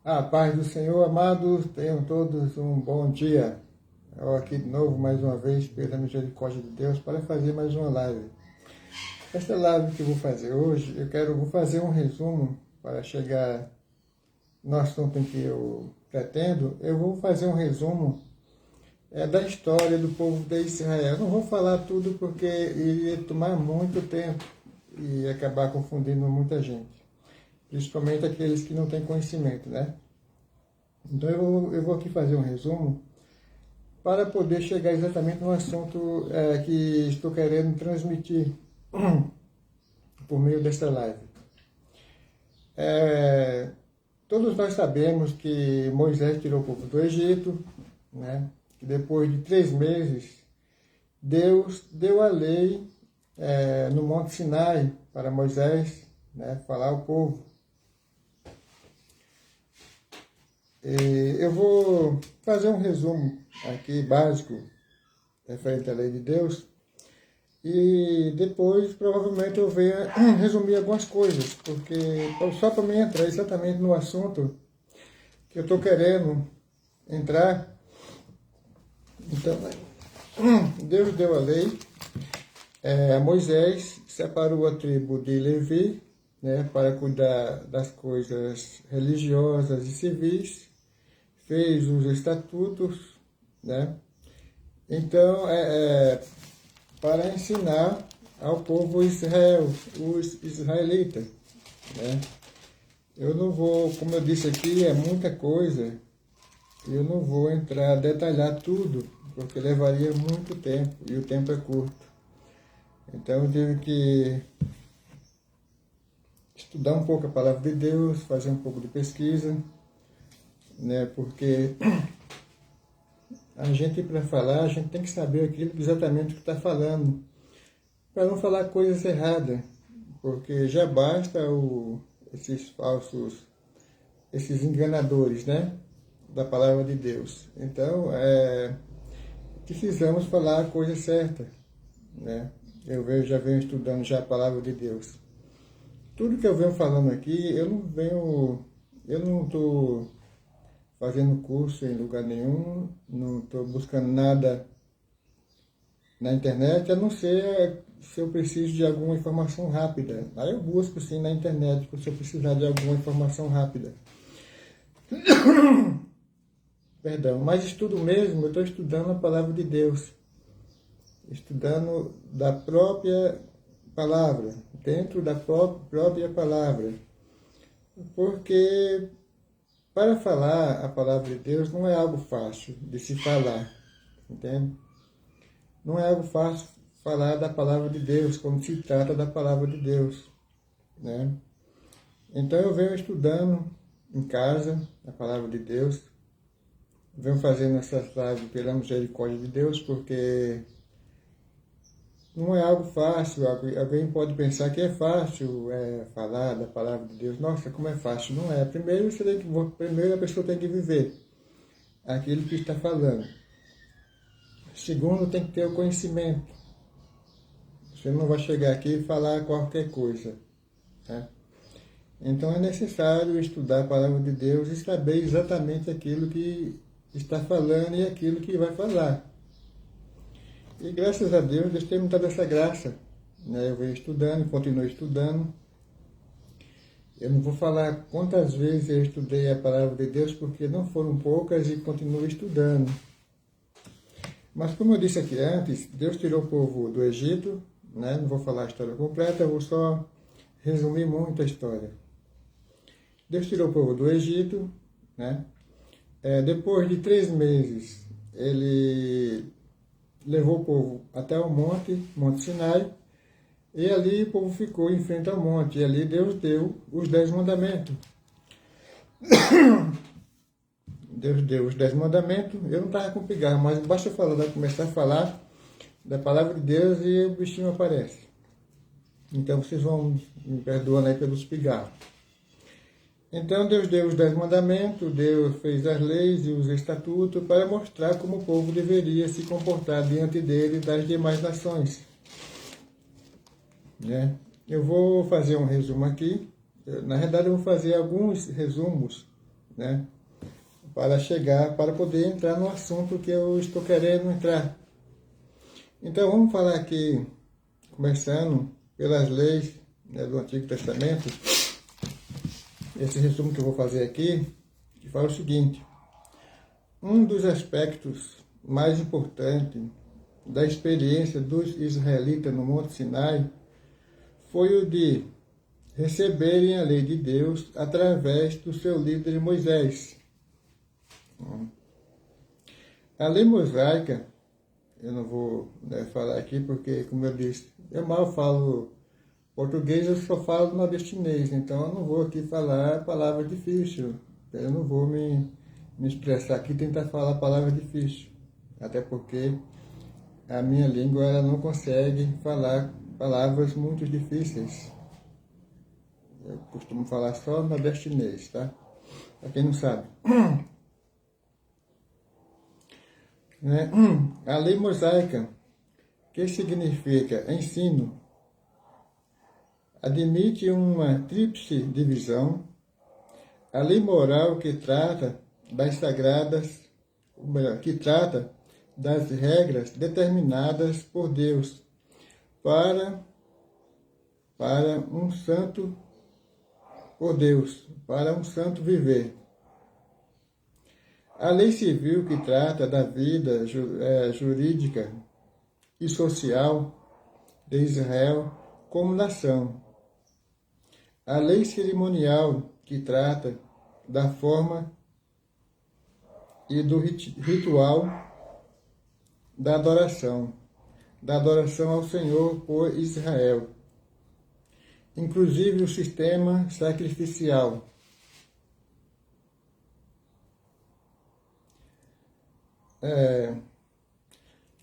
A paz do Senhor, amados, tenham todos um bom dia. Eu aqui de novo, mais uma vez, pela misericórdia de Deus, para fazer mais uma live. Esta live que eu vou fazer hoje, vou fazer um resumo para chegar no assunto em que eu pretendo. Eu vou fazer um resumo da história do povo de Israel. Não vou falar tudo porque iria tomar muito tempo e acabar confundindo muita gente. Principalmente aqueles que não têm conhecimento, né? Então eu vou aqui fazer um resumo para poder chegar exatamente no assunto que estou querendo transmitir por meio desta live. Todos nós sabemos que Moisés tirou o povo do Egito, né? Que depois de 3 meses, Deus deu a lei no Monte Sinai para Moisés, né, falar ao povo. Eu vou fazer um resumo aqui básico referente à lei de Deus e depois provavelmente eu venha resumir algumas coisas, porque só para mim entrar exatamente no assunto que eu estou querendo entrar. Então, Deus deu a lei a Moisés, separou a tribo de Levi, né, para cuidar das coisas religiosas e civis, fez os estatutos, né? Então, para ensinar ao povo Israel, os israelitas, né? Eu não vou, como eu disse aqui, é muita coisa, eu não vou detalhar tudo, porque levaria muito tempo, e o tempo é curto. Então, eu tive que estudar um pouco a palavra de Deus, fazer um pouco de pesquisa, né? Porque a gente, para falar, a gente tem que saber aquilo exatamente que está falando, para não falar coisas erradas, porque já basta esses falsos, esses enganadores, né, da palavra de Deus. Então, precisamos falar a coisa certa, né? Já venho estudando já a palavra de Deus. Tudo que eu venho falando aqui, eu não estou fazendo curso em lugar nenhum, não estou buscando nada na internet, a não ser se eu preciso de alguma informação rápida. Aí eu busco sim na internet, se eu precisar de alguma informação rápida. Perdão, mas estudo mesmo, eu estou estudando a palavra de Deus. Estudando da própria palavra, dentro da própria palavra. Porque para falar a palavra de Deus não é algo fácil de se falar, entende? Não é algo fácil falar da palavra de Deus, quando se trata da palavra de Deus, né? Então eu venho estudando em casa a palavra de Deus, venho fazendo essas lives pela misericórdia de Deus, porque não é algo fácil. Alguém pode pensar que é fácil falar da palavra de Deus. Nossa, como é fácil. Não é. Primeiro a pessoa tem que viver aquilo que está falando. Segundo, tem que ter o conhecimento. Você não vai chegar aqui e falar qualquer coisa, né? Então é necessário estudar a palavra de Deus e saber exatamente aquilo que está falando e aquilo que vai falar. E graças a Deus, Deus tem me dado essa graça, né? Eu venho estudando, continuo estudando. Eu não vou falar quantas vezes eu estudei a palavra de Deus, porque não foram poucas e continuo estudando. Mas como eu disse aqui antes, Deus tirou o povo do Egito, né? Não vou falar a história completa, eu vou só resumir muito a história. Deus tirou o povo do Egito, né? Depois de 3 meses, ele levou o povo até o Monte Sinai, e ali o povo ficou em frente ao monte, e ali Deus deu os 10 mandamentos. Deus deu os 10 mandamentos, eu não estava com pigarro, mas basta começar a falar da palavra de Deus e o bichinho aparece. Então vocês vão me perdoando aí pelos pigarros. Então Deus deu os 10 mandamentos, Deus fez as leis e os estatutos para mostrar como o povo deveria se comportar diante dele e das demais nações, né? Eu vou fazer um resumo aqui. Na verdade eu vou fazer alguns resumos, né? Para poder entrar no assunto que eu estou querendo entrar. Então vamos falar aqui, começando pelas leis, né, do Antigo Testamento. Esse resumo que eu vou fazer aqui, que fala o seguinte: um dos aspectos mais importantes da experiência dos israelitas no Monte Sinai foi o de receberem a lei de Deus através do seu líder Moisés. A lei mosaica, eu não vou, né, falar aqui porque, como eu disse, eu mal falo português, eu só falo nordestinês, então eu não vou aqui falar palavra difícil, eu não vou me expressar aqui e tentar falar palavra difícil, até porque a minha língua ela não consegue falar palavras muito difíceis. Eu costumo falar só nordestinês, tá? Para quem não sabe. Né? A lei mosaica, que significa ensino, admite uma tríplice divisão: a lei moral que trata das sagradas, ou melhor, que trata das regras determinadas por Deus para um santo, por Deus, para um santo viver. A lei civil que trata da vida jurídica e social de Israel como nação. A lei cerimonial que trata da forma e do ritual da adoração ao Senhor por Israel, inclusive o sistema sacrificial.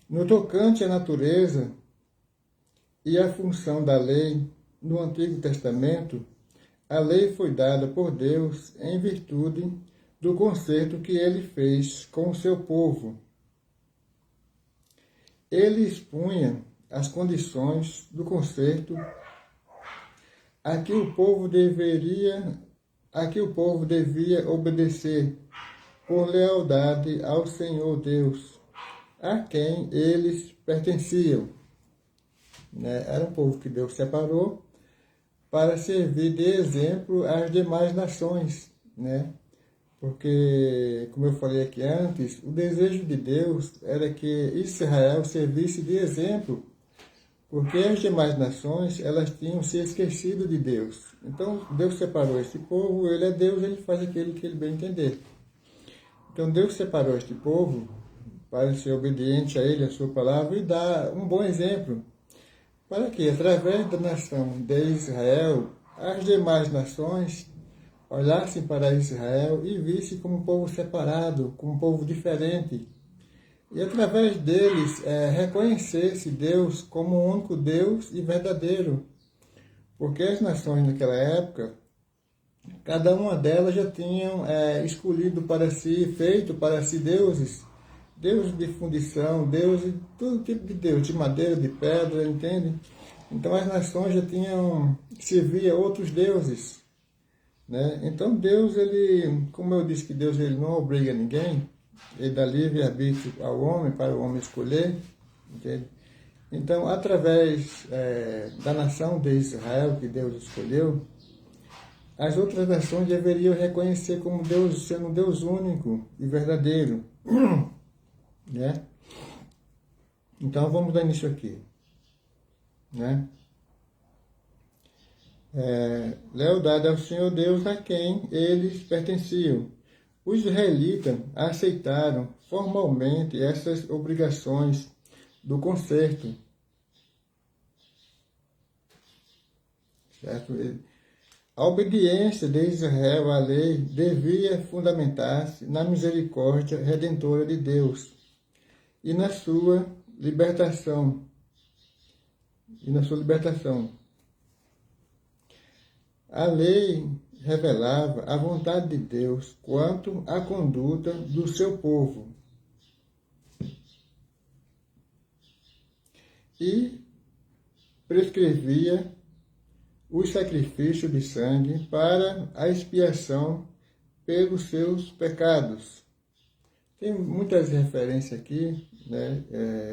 No tocante à natureza e à função da lei no Antigo Testamento, a lei foi dada por Deus em virtude do concerto que ele fez com o seu povo. Ele expunha as condições do concerto a que o povo devia obedecer por lealdade ao Senhor Deus, a quem eles pertenciam. Né? Era um povo que Deus separou para servir de exemplo às demais nações, né? Porque, como eu falei aqui antes, o desejo de Deus era que Israel servisse de exemplo, porque as demais nações, elas tinham se esquecido de Deus. Então, Deus separou esse povo, ele é Deus, ele faz aquilo que ele bem entender. Então, Deus separou este povo para ser obediente a ele, a sua palavra, e dar um bom exemplo, para que, através da nação de Israel, as demais nações olhassem para Israel e vissem como um povo separado, como um povo diferente. E, através deles, reconhecesse Deus como o único Deus e verdadeiro. Porque as nações naquela época, cada uma delas já tinham escolhido para si, feito para si deuses de fundição, deuses, todo tipo de deus, de madeira, de pedra, entende? Então as nações já tinham servido a outros deuses, né? Então Deus, ele, como eu disse que Deus ele não obriga ninguém, ele dá livre-arbítrio ao homem, para o homem escolher, entende? Então, através da nação de Israel, que Deus escolheu, as outras nações deveriam reconhecer como Deus, sendo um Deus único e verdadeiro. Né? Então vamos dar início aqui, né? Lealdade ao Senhor Deus a quem eles pertenciam. Os israelitas aceitaram formalmente essas obrigações do concerto, certo? A obediência de Israel à lei devia fundamentar-se na misericórdia redentora de Deus e na sua libertação. A lei revelava a vontade de Deus quanto à conduta do seu povo e prescrevia o sacrifício de sangue para a expiação pelos seus pecados. Tem muitas referências aqui, né?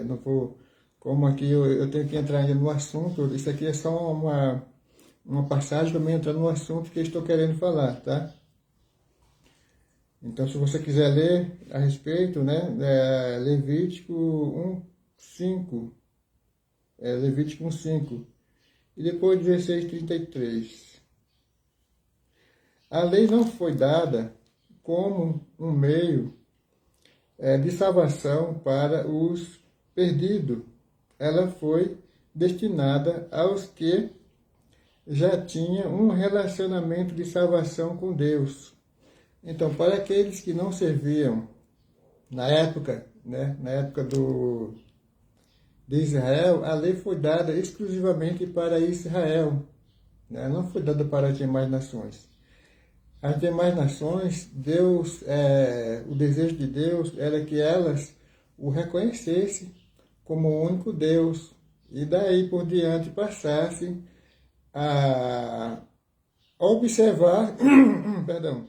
Não vou, como aqui eu tenho que entrar ainda no assunto, isso aqui é só uma passagem para mim entrar no assunto que eu estou querendo falar, tá? Então, se você quiser ler a respeito, né, Levítico 1:5, Levítico 1:5, e depois 16:33. A lei não foi dada como um meio de salvação para os perdidos. Ela foi destinada aos que já tinham um relacionamento de salvação com Deus. Então, para aqueles que não serviam na época, né, na época de Israel, a lei foi dada exclusivamente para Israel, né, não foi dada para as demais nações. As demais nações, Deus, o desejo de Deus era que elas o reconhecessem como o único Deus e daí por diante passassem a observar, perdão,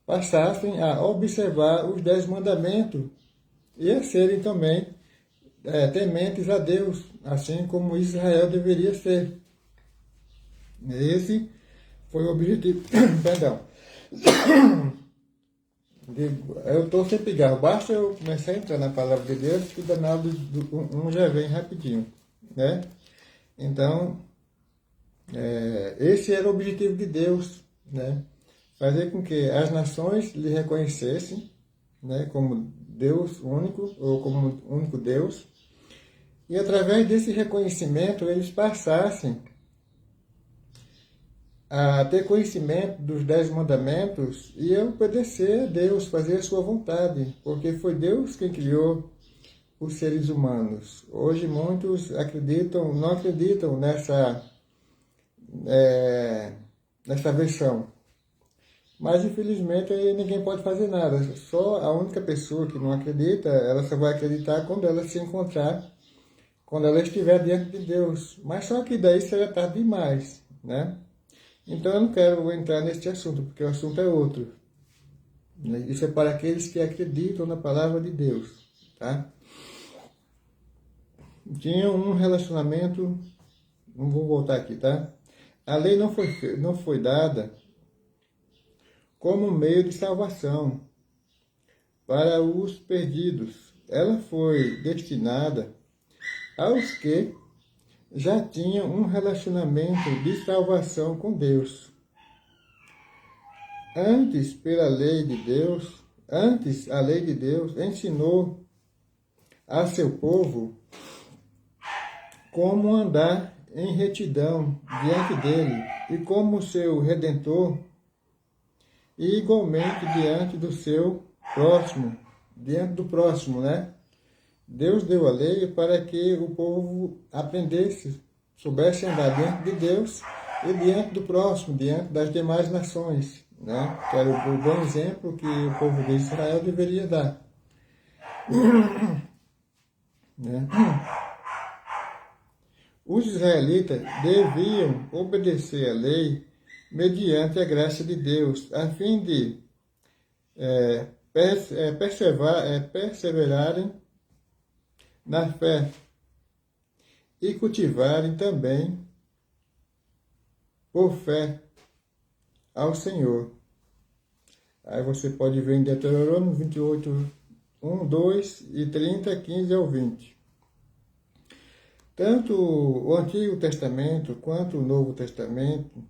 passassem a observar os 10 mandamentos e a serem também tementes a Deus, assim como Israel deveria ser. Esse foi o objetivo. Perdão. Eu estou sem pigarro. Basta eu começar a entrar na palavra de Deus que o danado já vem rapidinho, né? Então, esse era o objetivo de Deus, né? Fazer com que as nações lhe reconhecessem, né, como Deus único, ou como único Deus, e através desse reconhecimento eles passassem a ter conhecimento dos 10 mandamentos e a obedecer a Deus, fazer a sua vontade, porque foi Deus quem criou os seres humanos. Hoje muitos não acreditam nessa versão. Mas, infelizmente, ninguém pode fazer nada. Só a única pessoa que não acredita, ela só vai acreditar quando ela se encontrar, quando ela estiver diante de Deus. Mas só que daí será tarde demais, né? Então, eu não quero entrar neste assunto, porque o assunto é outro. Isso é para aqueles que acreditam na palavra de Deus, tá? Tinham um relacionamento... Não vou voltar aqui, tá? A lei não foi dada como meio de salvação para os perdidos. Ela foi destinada aos que já tinham um relacionamento de salvação com Deus. Antes, a lei de Deus ensinou a seu povo como andar em retidão diante dele e como seu Redentor, e igualmente diante do seu próximo, diante do próximo, né? Deus deu a lei para que o povo aprendesse, soubesse andar diante de Deus e diante do próximo, diante das demais nações, né? Que era o bom exemplo que o povo de Israel deveria dar. Né? Os israelitas deviam obedecer à lei mediante a graça de Deus, a fim de perseverarem na fé e cultivarem também por fé ao Senhor. Aí você pode ver em Deuteronômio 28, 1, 2 e 30, 15 ao 20. Tanto o Antigo Testamento quanto o Novo Testamento,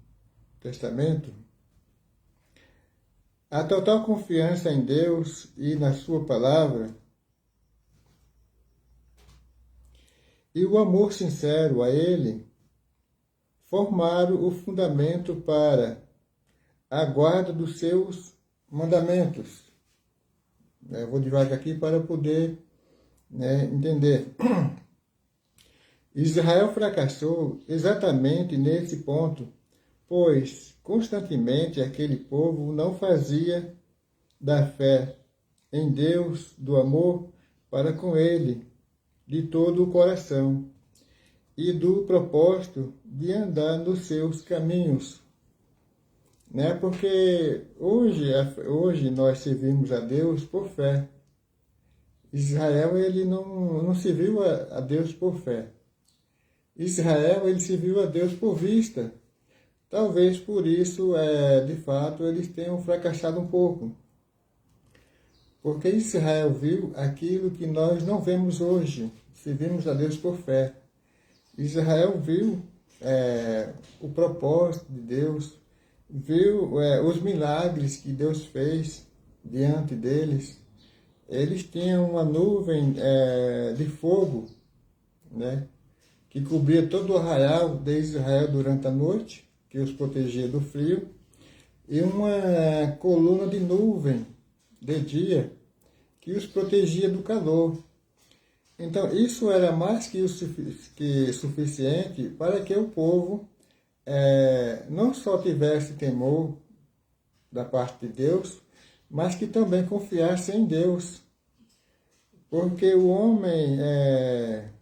a total confiança em Deus e na sua palavra e o amor sincero a Ele formaram o fundamento para a guarda dos seus mandamentos. Eu vou devagar aqui para poder entender. Israel fracassou exatamente nesse ponto, pois constantemente aquele povo não fazia da fé em Deus, do amor para com Ele, de todo o coração, e do propósito de andar nos seus caminhos. né? Porque hoje nós servimos a Deus por fé. Israel, ele não serviu a Deus por fé. Israel, ele serviu a Deus por vista. Talvez por isso, de fato, eles tenham fracassado um pouco. Porque Israel viu aquilo que nós não vemos hoje. Servimos a Deus por fé. Israel viu o propósito de Deus, viu os milagres que Deus fez diante deles. Eles tinham uma nuvem de fogo, né, que cobria todo o arraial de Israel durante a noite, que os protegia do frio, e uma coluna de nuvem de dia, que os protegia do calor. Então, isso era mais que suficiente para que o povo não só tivesse temor da parte de Deus, mas que também confiasse em Deus. Porque o homem,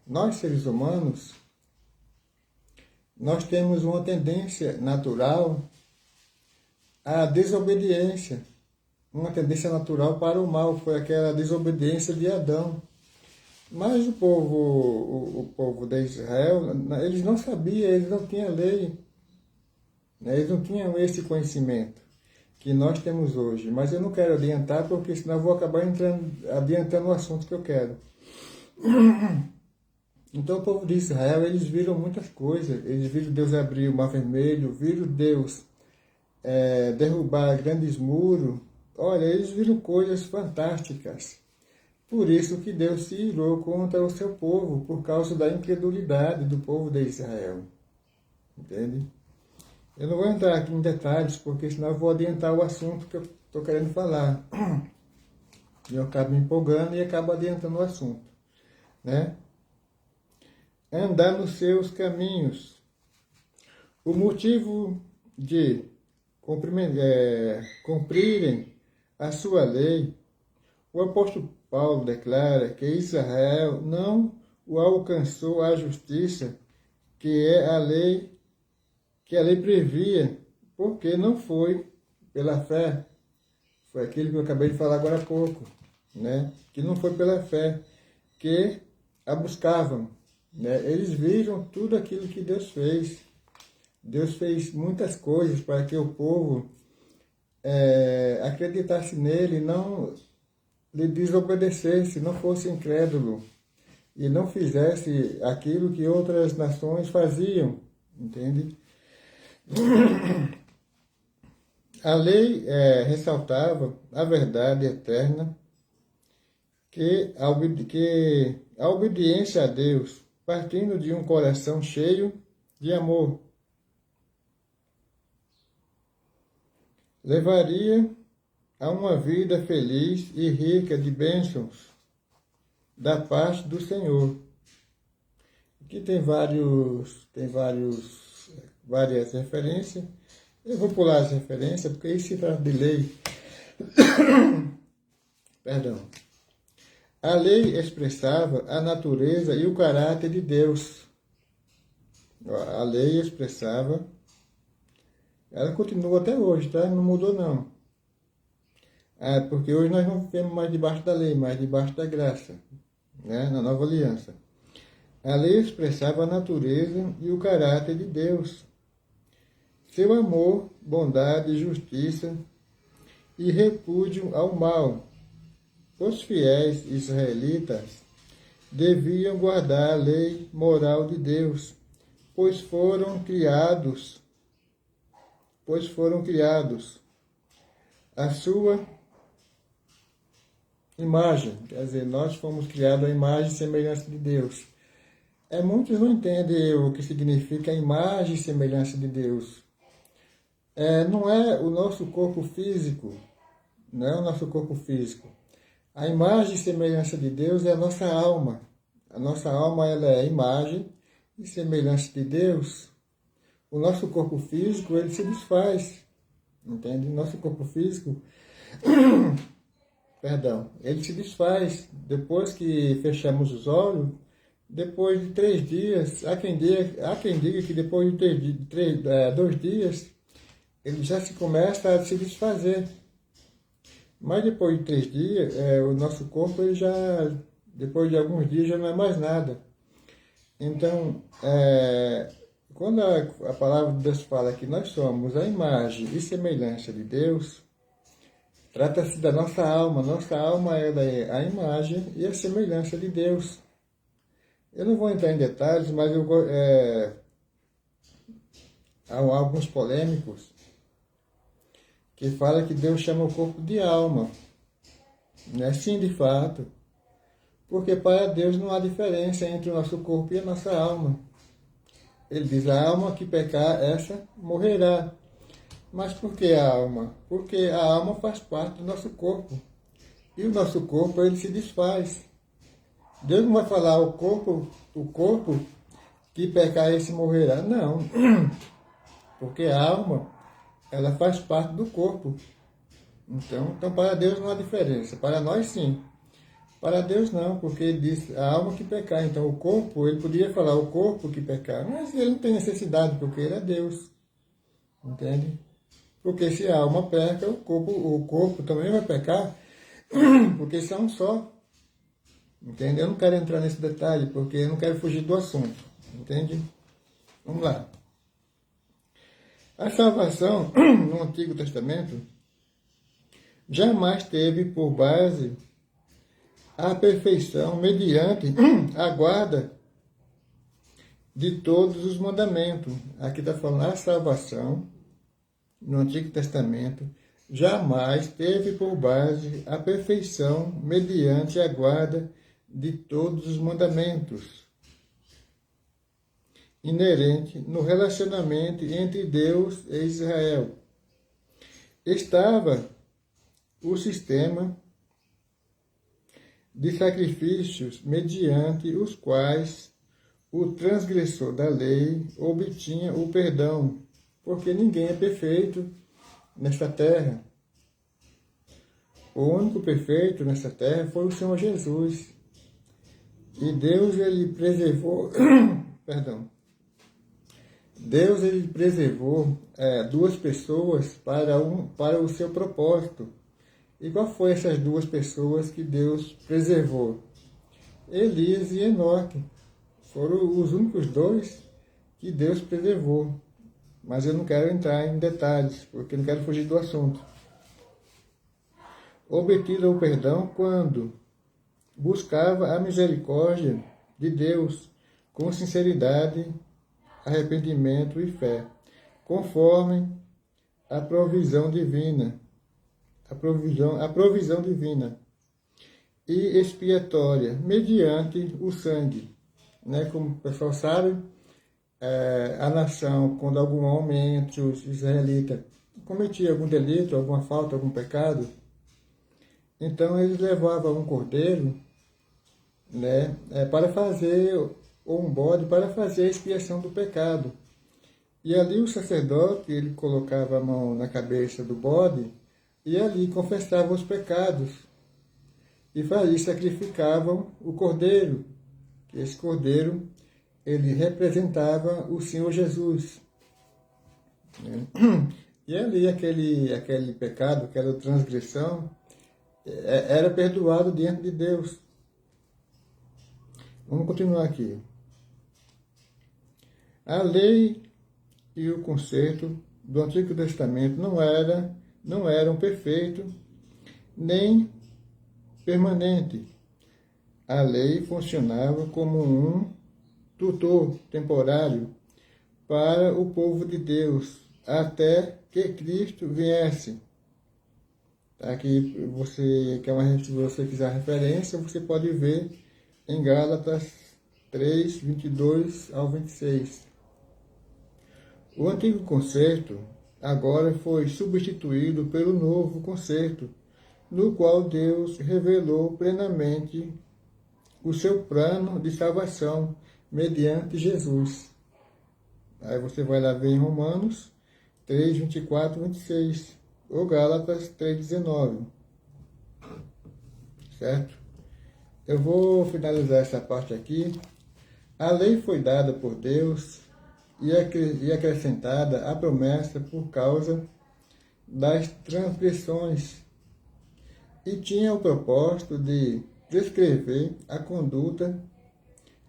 nós seres humanos, nós temos uma tendência natural à desobediência. Uma tendência natural para o mal, foi aquela desobediência de Adão. Mas o povo de Israel, eles não sabiam, eles não tinham lei, né? Eles não tinham esse conhecimento que nós temos hoje. Mas eu não quero adiantar, porque senão eu vou acabar adiantando o assunto que eu quero. Então o povo de Israel, eles viram muitas coisas. Eles viram Deus abrir o mar vermelho, viram Deus derrubar grandes muros. Olha, eles viram coisas fantásticas. Por isso que Deus se irou contra o seu povo, por causa da incredulidade do povo de Israel. Entende? Eu não vou entrar aqui em detalhes, porque senão eu vou adiantar o assunto que eu estou querendo falar. E eu acabo me empolgando e acabo adiantando o assunto, né? Andar nos seus caminhos. O motivo de cumprirem a sua lei, o apóstolo Paulo declara que Israel não o alcançou a justiça que a lei previa, porque não foi pela fé. Foi aquilo que eu acabei de falar agora há pouco, né? Que não foi pela fé que a buscavam, né? Eles viram tudo aquilo que Deus fez. Deus fez muitas coisas para que o povo acreditasse nele, não lhe desobedecesse, não fosse incrédulo e não fizesse aquilo que outras nações faziam, entende? A lei ressaltava a verdade eterna, que a obediência a Deus, partindo de um coração cheio de amor, levaria a uma vida feliz e rica de bênçãos da parte do Senhor. Aqui tem várias referências. Eu vou pular as referências, porque isso se trata de lei. Perdão. A lei expressava a natureza e o caráter de Deus. A lei expressava, ela continua até hoje, tá? Não mudou não. Porque hoje nós não vivemos mais debaixo da lei, mas debaixo da graça, né? Na nova aliança. A lei expressava a natureza e o caráter de Deus. Seu amor, bondade, justiça e repúdio ao mal. Os fiéis israelitas deviam guardar a lei moral de Deus, pois foram criados a sua imagem. Quer dizer, nós fomos criados à imagem e semelhança de Deus. Muitos não entendem o que significa a imagem e semelhança de Deus. Não é o nosso corpo físico, não é o nosso corpo físico. A imagem e semelhança de Deus é a nossa alma. A nossa alma, ela é a imagem e semelhança de Deus. O nosso corpo físico, ele se desfaz, entende? Nosso corpo físico, ele se desfaz. Depois que fechamos os olhos, depois de 3 dias, há quem diga que depois de 2 dias, ele já se começa a se desfazer. Mas depois de 3 dias, o nosso corpo, ele já, depois de alguns dias, já não é mais nada. Então, quando a palavra de Deus fala que nós somos a imagem e semelhança de Deus, trata-se da nossa alma. Nossa alma, ela é a imagem e a semelhança de Deus. Eu não vou entrar em detalhes, mas há alguns polêmicos que falam que Deus chama o corpo de alma. Não é assim de fato. Porque para Deus não há diferença entre o nosso corpo e a nossa alma. Ele diz, a alma que pecar, essa morrerá. Mas por que a alma? Porque a alma faz parte do nosso corpo. E o nosso corpo, ele se desfaz. Deus não vai falar o corpo que pecar, esse morrerá. Não. Porque a alma, ela faz parte do corpo. Então para Deus não há diferença. Para nós, sim. Para Deus não, porque ele diz a alma que pecar. Então o corpo, ele podia falar o corpo que pecar, mas ele não tem necessidade, porque ele é Deus. Entende? Porque se a alma peca, o corpo também vai pecar, porque são um só. Entende? Eu não quero entrar nesse detalhe, porque eu não quero fugir do assunto. Entende? Vamos lá. A salvação no Antigo Testamento jamais teve por base a perfeição mediante a guarda de todos os mandamentos. Aqui está falando a salvação no Antigo Testamento jamais teve por base a perfeição mediante a guarda de todos os mandamentos, inerente no relacionamento entre Deus e Israel. Estava o sistema de sacrifícios mediante os quais o transgressor da lei obtinha o perdão, porque ninguém é perfeito nesta terra. O único perfeito nesta terra foi o Senhor Jesus. E Deus, ele preservou, Deus, ele preservou 2 pessoas para o seu propósito. E qual foi essas 2 pessoas que Deus preservou? Elias e Enoque. Foram os únicos 2 que Deus preservou. Mas eu não quero entrar em detalhes, porque não quero fugir do assunto. Obtido o perdão quando buscava a misericórdia de Deus com sinceridade, arrependimento e fé, conforme a provisão divina. A provisão divina e expiatória, mediante o sangue. Como o pessoal sabe, a nação, quando algum homem entre os israelitas cometia algum delito, alguma falta, algum pecado, então eles levavam um cordeiro para fazer, ou um bode, para fazer a expiação do pecado. E ali o sacerdote, ele colocava a mão na cabeça do bode, e ali confessavam os pecados. E para isso sacrificavam o cordeiro. Que esse cordeiro, ele representava o Senhor Jesus. E ali aquele pecado, aquela transgressão, era perdoado diante de Deus. Vamos continuar aqui. A lei e o conserto do Antigo Testamento não eram perfeitos nem permanentes. A lei funcionava como um tutor temporário para o povo de Deus, até que Cristo viesse. Aqui, se você quiser referência, você pode ver em Gálatas 3, 22 ao 26. O antigo concerto agora foi substituído pelo novo concerto, no qual Deus revelou plenamente o seu plano de salvação mediante Jesus. Aí você vai lá ver em Romanos 3, 24 e 26, ou Gálatas 3, 19. Certo? Eu vou finalizar essa parte aqui. A lei foi dada por Deus e acrescentada a promessa por causa das transgressões, e tinha o propósito de descrever a conduta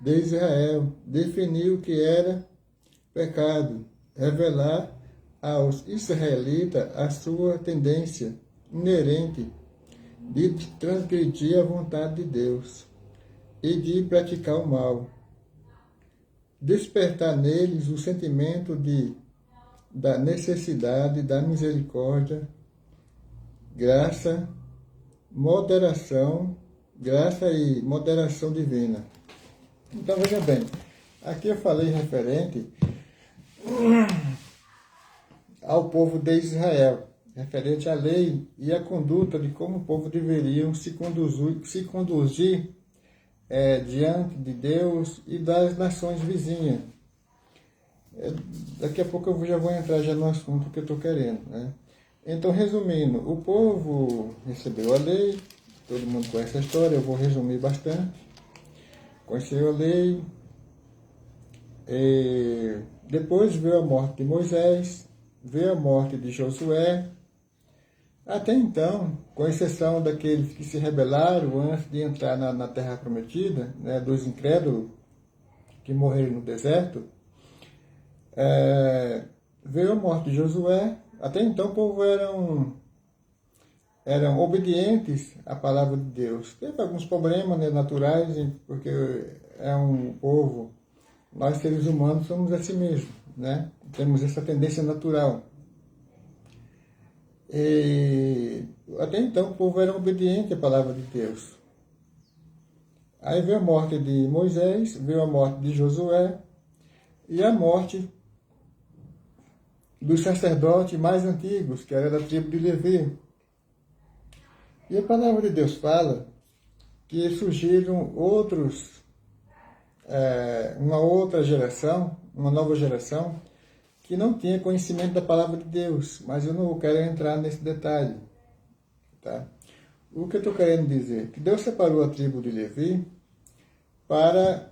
de Israel, definir o que era pecado, revelar aos israelitas a sua tendência inerente de transgredir a vontade de Deus e de praticar o mal, despertar neles o sentimento da necessidade da misericórdia, graça e moderação divina. Então, veja bem, aqui eu falei referente ao povo de Israel, referente à lei e à conduta de como o povo deveria se conduzir diante de Deus e das nações vizinhas. Daqui a pouco eu já vou entrar no assunto que eu estou querendo, né? Então, resumindo, o povo recebeu a lei, todo mundo conhece a história, eu vou resumir bastante. Conheceu a lei, depois veio a morte de Moisés, veio a morte de Josué. Até então, com exceção daqueles que se rebelaram antes de entrar na Terra Prometida, né, dos incrédulos que morreram no deserto, veio a morte de Josué. Até então o povo eram obedientes à palavra de Deus. Teve alguns problemas, né, naturais, porque é um povo, nós seres humanos somos assim mesmo, né? Temos essa tendência natural. E até então o povo era obediente à palavra de Deus. Aí veio a morte de Moisés, veio a morte de Josué e a morte dos sacerdotes mais antigos, que era da tribo de Levi. E a palavra de Deus fala que surgiram uma outra geração, uma nova geração, que não tinha conhecimento da palavra de Deus, mas eu não quero entrar nesse detalhe. Tá? O que eu estou querendo dizer? Que Deus separou a tribo de Levi para...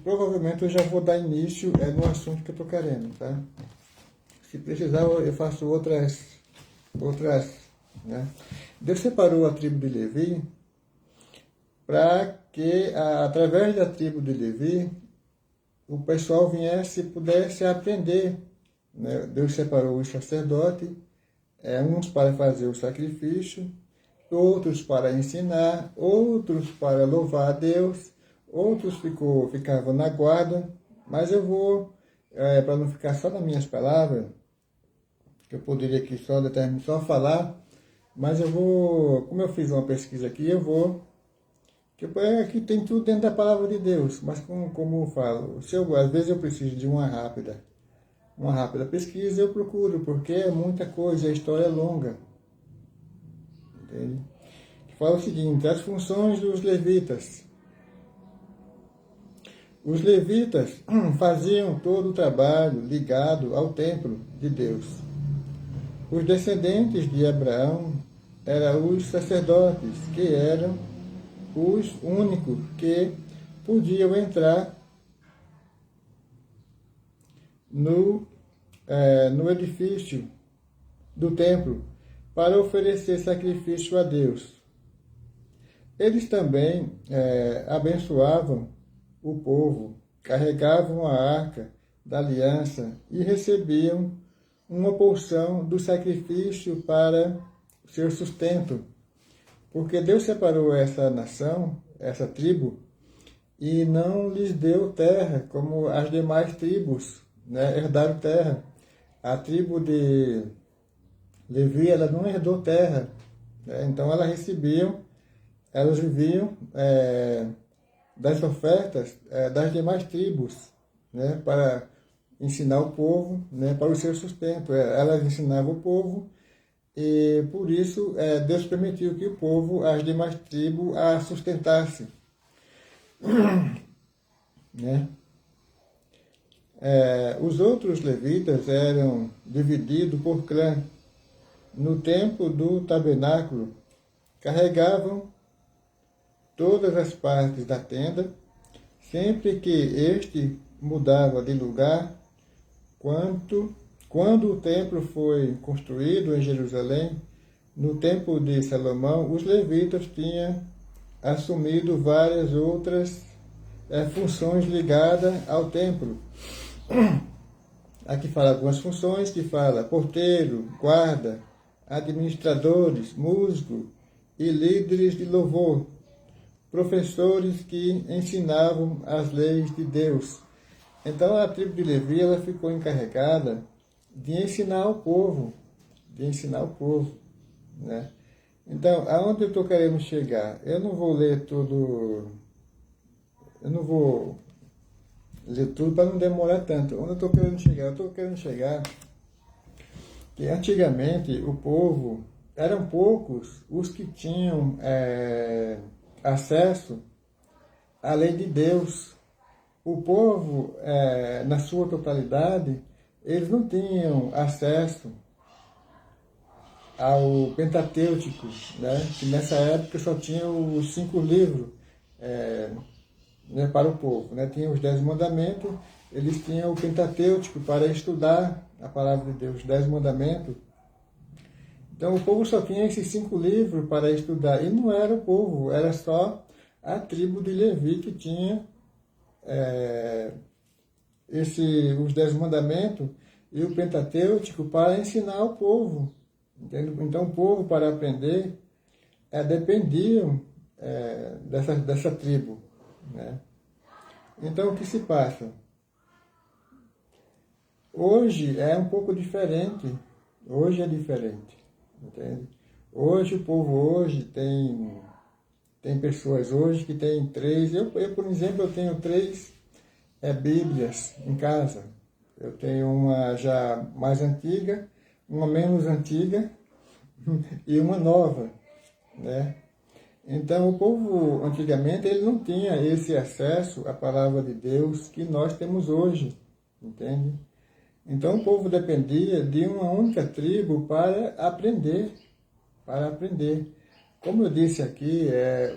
provavelmente eu já vou dar início no assunto que eu estou querendo. Tá? Se precisar, eu faço outras, né? Deus separou a tribo de Levi para que, através da tribo de Levi, o pessoal pudesse aprender, né? Deus separou os sacerdotes, uns para fazer o sacrifício, outros para ensinar, outros para louvar a Deus, outros ficavam na guarda, mas eu vou, para não ficar só nas minhas palavras, que eu poderia aqui só falar, mas eu vou, como eu fiz uma pesquisa aqui, aqui tem tudo dentro da palavra de Deus, mas como eu falo, às vezes eu preciso de uma rápida pesquisa, eu procuro, porque é muita coisa, a história é longa. Entende? Que fala o seguinte: as funções dos levitas. Os levitas faziam todo o trabalho ligado ao templo de Deus. Os descendentes de Abraão eram os sacerdotes, que eram os únicos que podiam entrar no edifício do templo para oferecer sacrifício a Deus. Eles também abençoavam o povo, carregavam a arca da aliança e recebiam uma porção do sacrifício para seu sustento, porque Deus separou essa nação, essa tribo, e não lhes deu terra, como as demais tribos, né, herdaram terra. A tribo de Levi, ela não herdou terra, né, então elas viviam das ofertas das demais tribos, né, para ensinar o povo, né, para o seu sustento. Elas ensinavam o povo, e por isso Deus permitiu que o povo, as demais tribos, a sustentassem. Né? Os outros levitas eram divididos por clã. No tempo do tabernáculo, carregavam todas as partes da tenda. Sempre que este mudava de lugar, quando o templo foi construído em Jerusalém, no tempo de Salomão, os levitas tinham assumido várias outras funções ligadas ao templo. Aqui fala algumas funções que fala porteiro, guarda, administradores, músicos e líderes de louvor, professores que ensinavam as leis de Deus. Então a tribo de Levi ela ficou encarregada de ensinar o povo, né? Então, aonde eu estou querendo chegar? Eu não vou ler tudo para não demorar tanto. Onde eu estou querendo chegar? Eu estou querendo chegar que antigamente o povo, eram poucos os que tinham acesso à lei de Deus. O povo, na sua totalidade, eles não tinham acesso ao Pentateuco, né? Que nessa época só tinha os 5 livros para o povo, né? Tinha os 10 mandamentos, eles tinham o Pentateuco para estudar a palavra de Deus, os 10 mandamentos. Então o povo só tinha esses 5 livros para estudar, e não era o povo, era só a tribo de Levi que tinha os 10 mandamentos e o Pentateuco para ensinar o povo. Entende? Então o povo, para aprender, dependiam dessa tribo, né? Então o que se passa? Hoje é um pouco diferente. Hoje é diferente. Entende? Hoje o povo hoje tem pessoas hoje que têm 3. Eu, por exemplo, eu tenho 3 Bíblias em casa. Eu tenho uma já mais antiga, uma menos antiga e uma nova, né? Então o povo antigamente ele não tinha esse acesso à palavra de Deus que nós temos hoje, entende? Então o povo dependia de uma única tribo para aprender. Como eu disse aqui,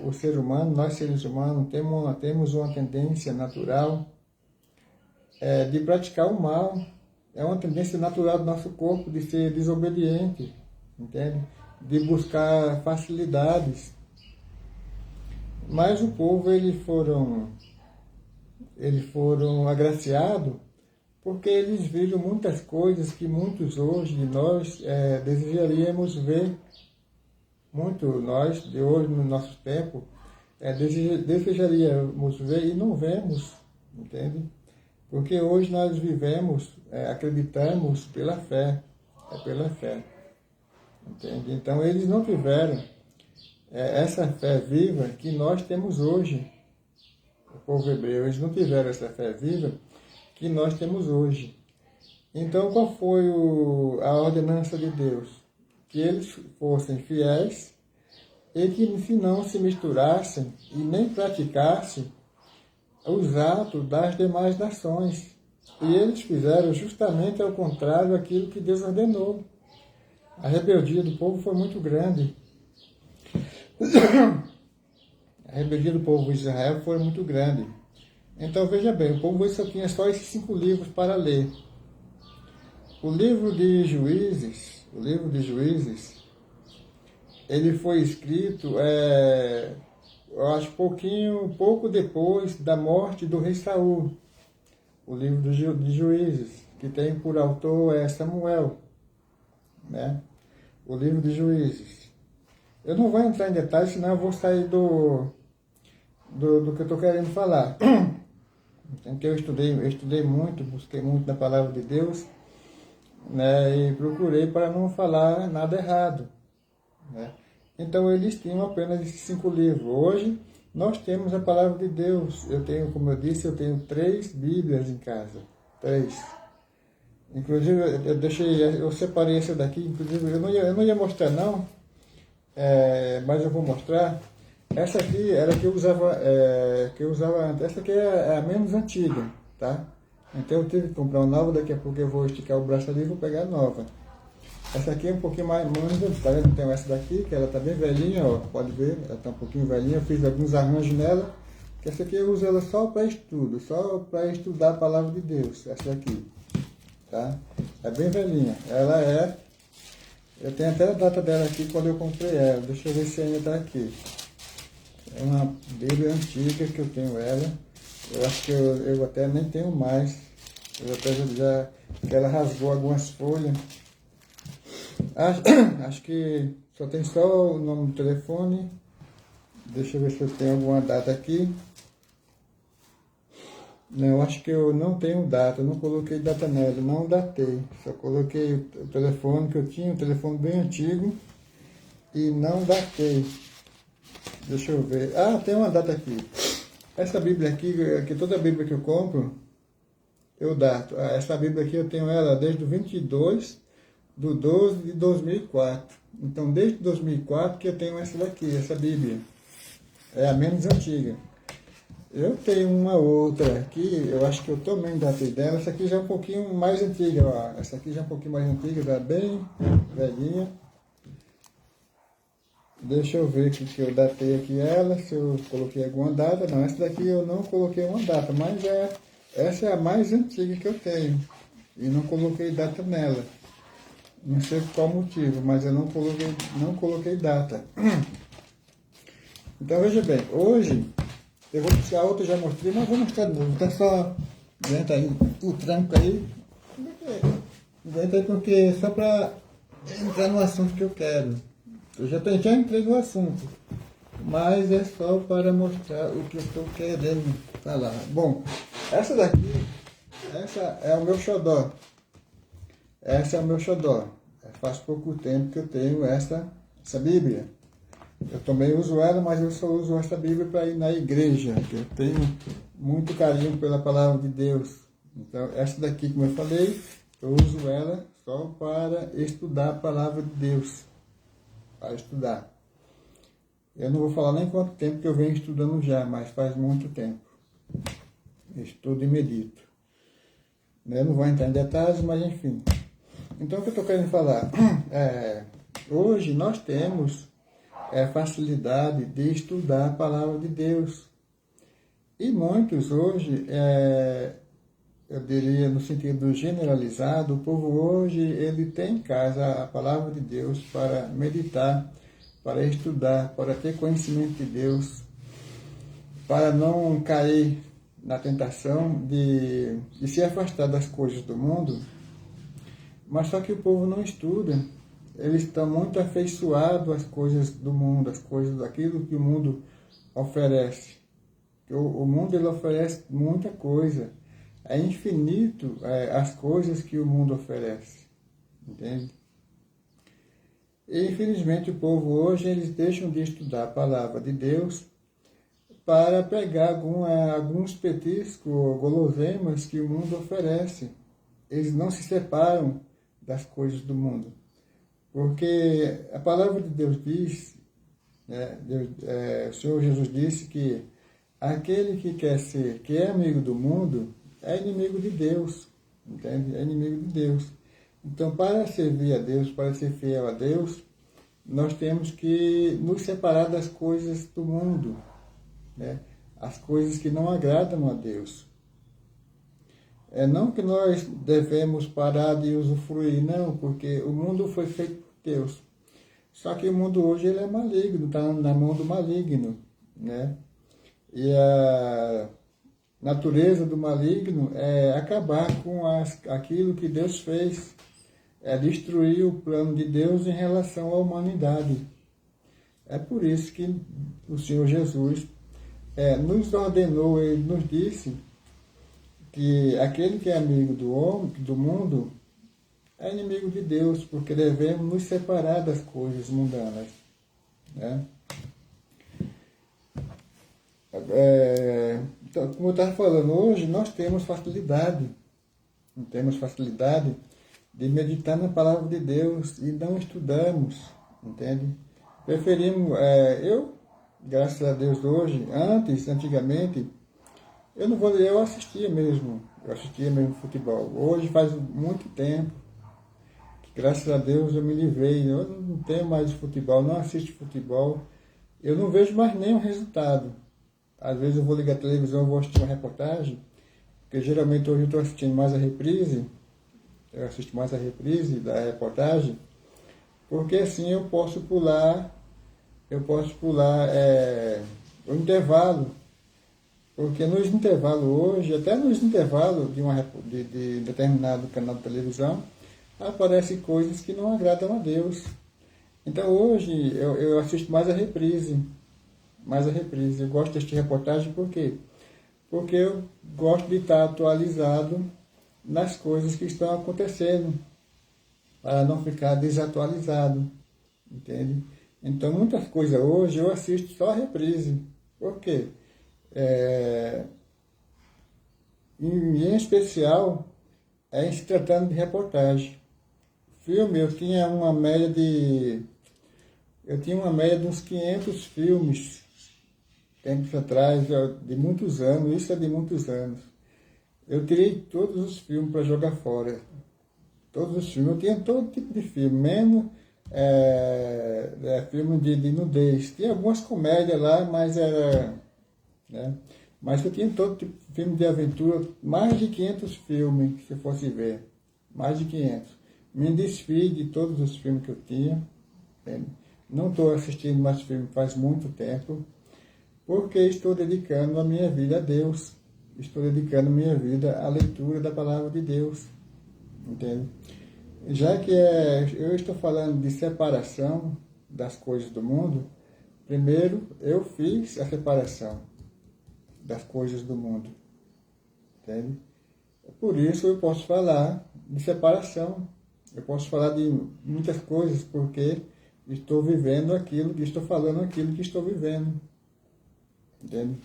o ser humano, nós seres humanos, temos uma tendência natural de praticar o mal. É uma tendência natural do nosso corpo de ser desobediente, entende? De buscar facilidades. Mas o povo, eles foram agraciados porque eles viram muitas coisas que muitos hoje de nós desejaríamos ver. Muitos nós, de hoje, no nosso tempo, desejaríamos ver e não vemos, entende? Porque hoje nós vivemos, acreditamos pela fé, pela fé, entende? Então eles não tiveram essa fé viva que nós temos hoje. O povo hebreu, eles não tiveram essa fé viva que nós temos hoje. Então qual foi a ordenança de Deus? Que eles fossem fiéis e que se não se misturassem e nem praticassem os atos das demais nações. E eles fizeram justamente ao contrário daquilo que Deus ordenou. A rebeldia do povo foi muito grande. A rebeldia do povo de Israel foi muito grande. Então veja bem, o povo só tinha só esses 5 livros para ler. O livro de Juízes, ele foi escrito, eu acho pouco depois da morte do rei Saul. O livro de Juízes, que tem por autor Samuel, né? O livro de Juízes. Eu não vou entrar em detalhes, senão eu vou sair do que eu estou querendo falar. Então, eu estudei muito, busquei muito na palavra de Deus, né? E procurei para não falar nada errado, né? Então eles tinham apenas esses 5 livros. Hoje nós temos a palavra de Deus. Como eu disse, eu tenho 3 Bíblias em casa. 3. Inclusive eu separei essa daqui, inclusive eu não ia mostrar não, mas eu vou mostrar. Essa aqui era que eu usava antes. Essa aqui é a menos antiga, tá? Então eu tive que comprar uma nova, daqui a pouco eu vou esticar o braço ali e vou pegar a nova. Essa aqui é um pouquinho mais, tá vendo? Tem essa daqui, que ela tá bem velhinha, ó, pode ver, ela tá um pouquinho velhinha, eu fiz alguns arranjos nela, que essa aqui eu uso ela só para estudo, só para estudar a palavra de Deus, essa aqui. tá? É bem velhinha. Ela é... Eu tenho até a data dela aqui quando eu comprei ela. Deixa eu ver se ainda está aqui. É uma Bíblia antiga que eu tenho ela. Eu acho que eu até nem tenho mais. Eu até já que ela rasgou algumas folhas. Acho que só tem só o nome do telefone. Deixa eu ver se eu tenho alguma data aqui. Não, acho que eu não tenho data, eu não coloquei data nela, não datei. Só coloquei o telefone que eu tinha, um telefone bem antigo, e não datei. Deixa eu ver. Ah, tem uma data aqui. Essa Bíblia aqui, que toda Bíblia que eu compro, eu dato. Essa Bíblia aqui eu tenho ela desde o 22/12/2004. Então, desde 2004 que eu tenho essa daqui, essa Bíblia. É a menos antiga. Eu tenho uma outra aqui, eu acho que eu também datei dela. Essa aqui já é um pouquinho mais antiga, ó. Essa aqui já é um pouquinho mais antiga, já é bem velhinha. Deixa eu ver que eu datei aqui ela, se eu coloquei alguma data. Não, essa daqui eu não coloquei uma data, mas essa é a mais antiga que eu tenho. E não coloquei data nela. Não sei por qual motivo, mas eu não coloquei data. Então veja bem, hoje eu vou buscar outra, já mostrei, mas vou mostrar de novo. Tá só dentro aí, o tranco aí. Dentro aí porque só para entrar no assunto que eu quero. Eu já entrei no assunto, mas é só para mostrar o que eu estou querendo falar. Bom, essa daqui, essa é o meu xodó. Essa é o meu xodó. Faz pouco tempo que eu tenho essa Bíblia. Eu também uso ela, mas eu só uso essa Bíblia para ir na igreja, que eu tenho muito carinho pela palavra de Deus. Então, essa daqui, como eu falei, eu uso ela só para estudar a palavra de Deus. Para estudar. Eu não vou falar nem quanto tempo que eu venho estudando já, mas faz muito tempo. Estudo e medito. Eu não vou entrar em detalhes, mas enfim. Então, o que eu estou querendo falar? Hoje nós temos facilidade de estudar a palavra de Deus. E muitos hoje, eu diria no sentido generalizado, o povo hoje ele tem em casa a palavra de Deus para meditar, para estudar, para ter conhecimento de Deus, para não cair na tentação de se afastar das coisas do mundo. Mas só que o povo não estuda. Eles estão muito afeiçoados às coisas do mundo, às coisas daquilo que o mundo oferece. O mundo ele oferece muita coisa. É infinito as coisas que o mundo oferece. Entende? E infelizmente o povo hoje eles deixam de estudar a palavra de Deus para pegar alguns petiscos, guloseimas que o mundo oferece. Eles não se separam das coisas do mundo. Porque a palavra de Deus diz, o Senhor Jesus disse que aquele que é amigo do mundo é inimigo de Deus, entende? É inimigo de Deus. Então, para servir a Deus, para ser fiel a Deus, nós temos que nos separar das coisas do mundo, né? As coisas que não agradam a Deus. Não que nós devemos parar de usufruir, não, porque o mundo foi feito por Deus. Só que o mundo hoje ele é maligno, está na mão do maligno, né? E a natureza do maligno é acabar com aquilo que Deus fez, é destruir o plano de Deus em relação à humanidade. É por isso que o Senhor Jesus nos ordenou, ele nos disse que aquele que é amigo do homem, do mundo, é inimigo de Deus, porque devemos nos separar das coisas mundanas, né? Então, como eu estava falando, hoje nós temos facilidade de meditar na palavra de Deus e não estudamos, entende? Preferimos, graças a Deus hoje, antigamente, eu assistia mesmo futebol. Hoje faz muito tempo que, graças a Deus, eu me livrei. Eu não tenho mais futebol, não assisto futebol. Eu não vejo mais nenhum resultado. Às vezes eu vou ligar a televisão, vou assistir uma reportagem, porque geralmente hoje eu estou assistindo mais a reprise, eu assisto mais a reprise da reportagem, porque assim eu posso pular o intervalo, porque nos intervalos hoje, até nos intervalos de determinado canal de televisão, aparecem coisas que não agradam a Deus. Então hoje eu assisto mais a reprise, Eu gosto de assistir reportagem por quê? Porque eu gosto de estar atualizado nas coisas que estão acontecendo, para não ficar desatualizado, entende? Então muitas coisas hoje eu assisto só a reprise. Por quê? É, em especial, em se tratando de reportagem. Filme, eu tinha uma média de uns 500 filmes, tempos atrás, de muitos anos, isso é de muitos anos. Eu tirei todos os filmes para jogar fora. Todos os filmes, eu tinha todo tipo de filme, menos filme de nudez. Tinha algumas comédias lá, mas era... Né? Mas eu tinha todo tipo de filme de aventura, mais de 500 filmes, se fosse ver. Mais de 500. Me desfiz de todos os filmes que eu tinha. Entende? Não estou assistindo mais filmes faz muito tempo, porque estou dedicando a minha vida a Deus. Estou dedicando a minha vida à leitura da palavra de Deus. Entende? Já que eu estou falando de separação das coisas do mundo, primeiro eu fiz a separação das coisas do mundo. Entende? Por isso eu posso falar de separação. Eu posso falar de muitas coisas, porque estou vivendo aquilo, estou falando aquilo que estou vivendo. Entende?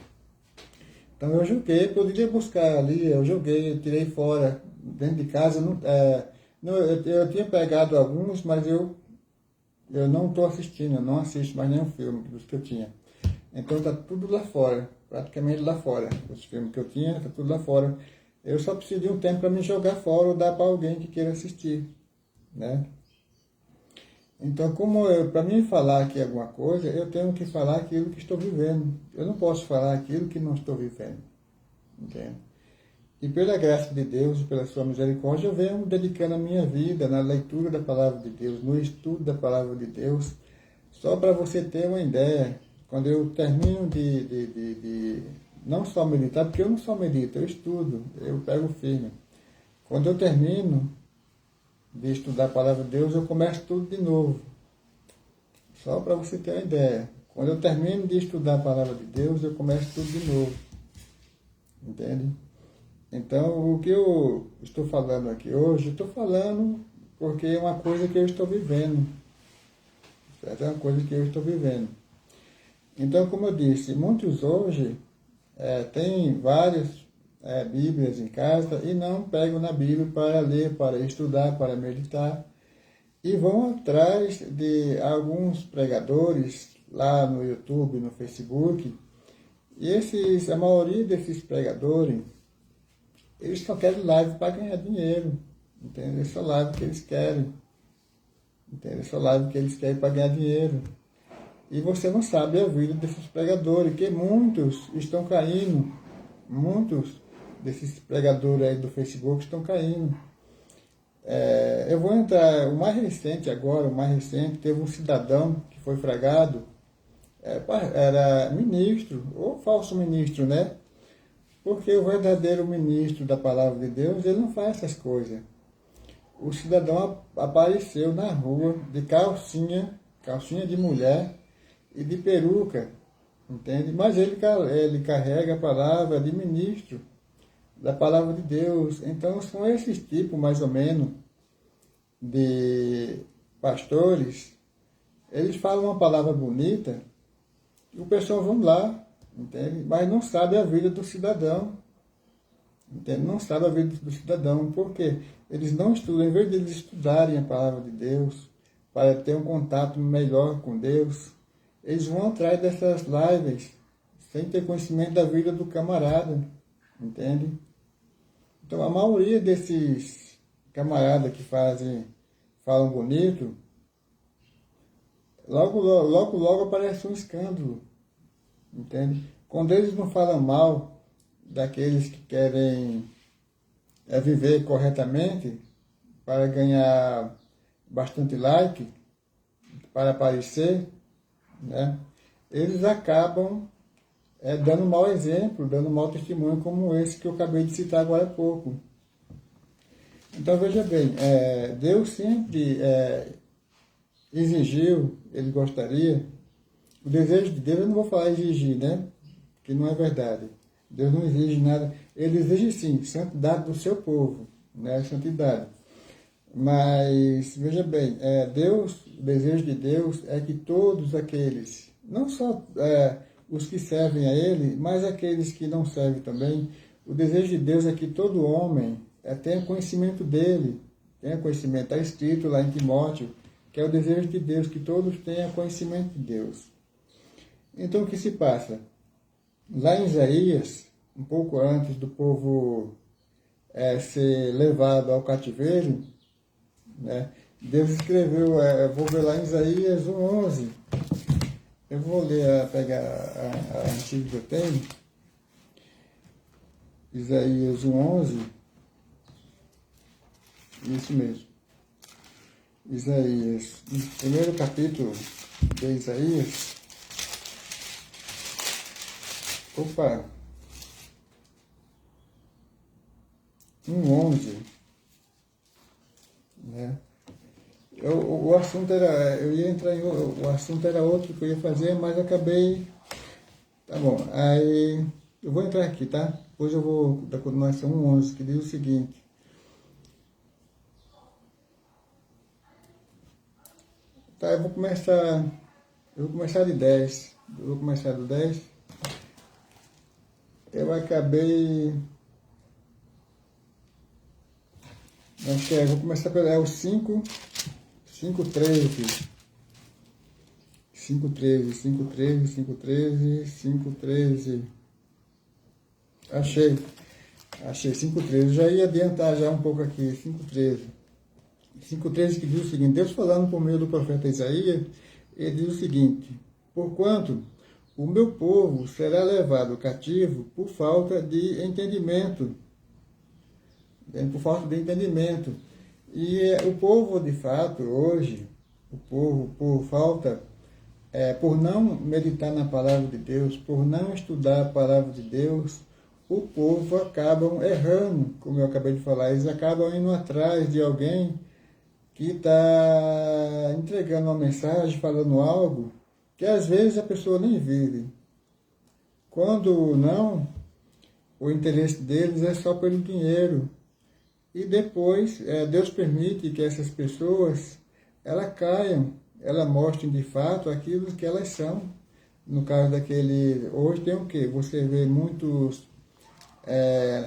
Então eu joguei, poderia buscar ali, eu tirei fora, dentro de casa, eu tinha pegado alguns, mas eu não estou assistindo, eu não assisto mais nenhum filme dos que eu tinha. Então está tudo lá fora, praticamente lá fora. Os filmes que eu tinha, está tudo lá fora. Eu só preciso de um tempo para me jogar fora ou dar para alguém que queira assistir. Né? Então, para mim falar aqui alguma coisa, eu tenho que falar aquilo que estou vivendo. Eu não posso falar aquilo que não estou vivendo. Entende? E pela graça de Deus, pela sua misericórdia, eu venho dedicando a minha vida na leitura da palavra de Deus, no estudo da palavra de Deus. Só para você ter uma ideia, quando eu termino de não só meditar, porque eu não só medito, eu estudo, eu pego firme. Quando eu termino de estudar a palavra de Deus, eu começo tudo de novo. Só para você ter uma ideia. Quando eu termino de estudar a palavra de Deus, eu começo tudo de novo. Entende? Então, o que eu estou falando aqui hoje, eu estou falando porque é uma coisa que eu estou vivendo. Certo? É uma coisa que eu estou vivendo. Então, como eu disse, muitos hoje têm várias Bíblias em casa e não pegam na Bíblia para ler, para estudar, para meditar. E vão atrás de alguns pregadores lá no YouTube, no Facebook. E a maioria desses pregadores, eles só querem live para ganhar dinheiro. Entende? Essa live que eles querem. Entende? Essa live que eles querem para ganhar dinheiro. E você não sabe a vida desses pregadores, que muitos estão caindo. Muitos desses pregadores aí do Facebook estão caindo. Eu vou entrar, o mais recente, teve um cidadão que foi fragado, era ministro, ou falso ministro, né? Porque o verdadeiro ministro da palavra de Deus, ele não faz essas coisas. O cidadão apareceu na rua de calcinha de mulher e de peruca, entende? Mas ele carrega a palavra de ministro da palavra de Deus. Então são esses tipos, mais ou menos, de pastores. Eles falam uma palavra bonita e o pessoal vão lá, entende? Mas não sabe a vida do cidadão. Entende? Não sabe a vida do cidadão. Por quê? Eles não estudam. Em vez de eles estudarem a palavra de Deus, para ter um contato melhor com Deus, eles vão atrás dessas lives, sem ter conhecimento da vida do camarada. Entende? Então, a maioria desses camaradas que falam bonito, logo aparece um escândalo. Entende? Quando eles não falam mal daqueles que querem viver corretamente, para ganhar bastante like, para aparecer, né? Eles acabam dando mau exemplo, dando mau testemunho, como esse que eu acabei de citar agora há pouco. Então, veja bem, Deus sempre exigiu, ele gostaria, o desejo de Deus, eu não vou falar exigir, né? Que não é verdade. Deus não exige nada, ele exige sim, santidade do seu povo, né? Santidade. Mas, veja bem, o desejo de Deus é que todos aqueles, não só os que servem a Ele, mas aqueles que não servem também, o desejo de Deus é que todo homem tenha conhecimento dele, tenha conhecimento, está escrito lá em Timóteo, que é o desejo de Deus, que todos tenham conhecimento de Deus. Então, o que se passa? Lá em Isaías, um pouco antes do povo ser levado ao cativeiro, né? Deus escreveu, vou ver lá em Isaías 1:11. Eu vou ler, pegar a antiga que eu tenho. Isaías 1:11. Isso mesmo. Isaías, primeiro capítulo de Isaías. Opa! 1:11. Né? O assunto era, eu ia entrar em, o assunto era outro que eu ia fazer, mas acabei, tá bom, aí eu vou entrar aqui, tá? Depois eu vou dar continuação 1:11, que diz o seguinte: tá, eu vou começar de 10, eu vou começar do 10, eu acabei, acho que vou começar pelo o 5:13. 5:13, 5:13, 5:13, 5:13. Achei 5:13. Eu já ia adiantar já um pouco aqui, 5:13. 5:13 que diz o seguinte: Deus falando por meio do profeta Isaías, ele diz o seguinte: porquanto o meu povo será levado cativo por falta de entendimento. Por falta de entendimento. E o povo, de fato, hoje, o povo, por falta, por não meditar na palavra de Deus, por não estudar a palavra de Deus, o povo acabam errando, como eu acabei de falar, eles acabam indo atrás de alguém que está entregando uma mensagem, falando algo, que às vezes a pessoa nem vive. Quando não, o interesse deles é só pelo dinheiro. E depois, Deus permite que essas pessoas, elas caiam, elas mostrem de fato aquilo que elas são. No caso daquele, hoje tem o quê? Você vê muitos,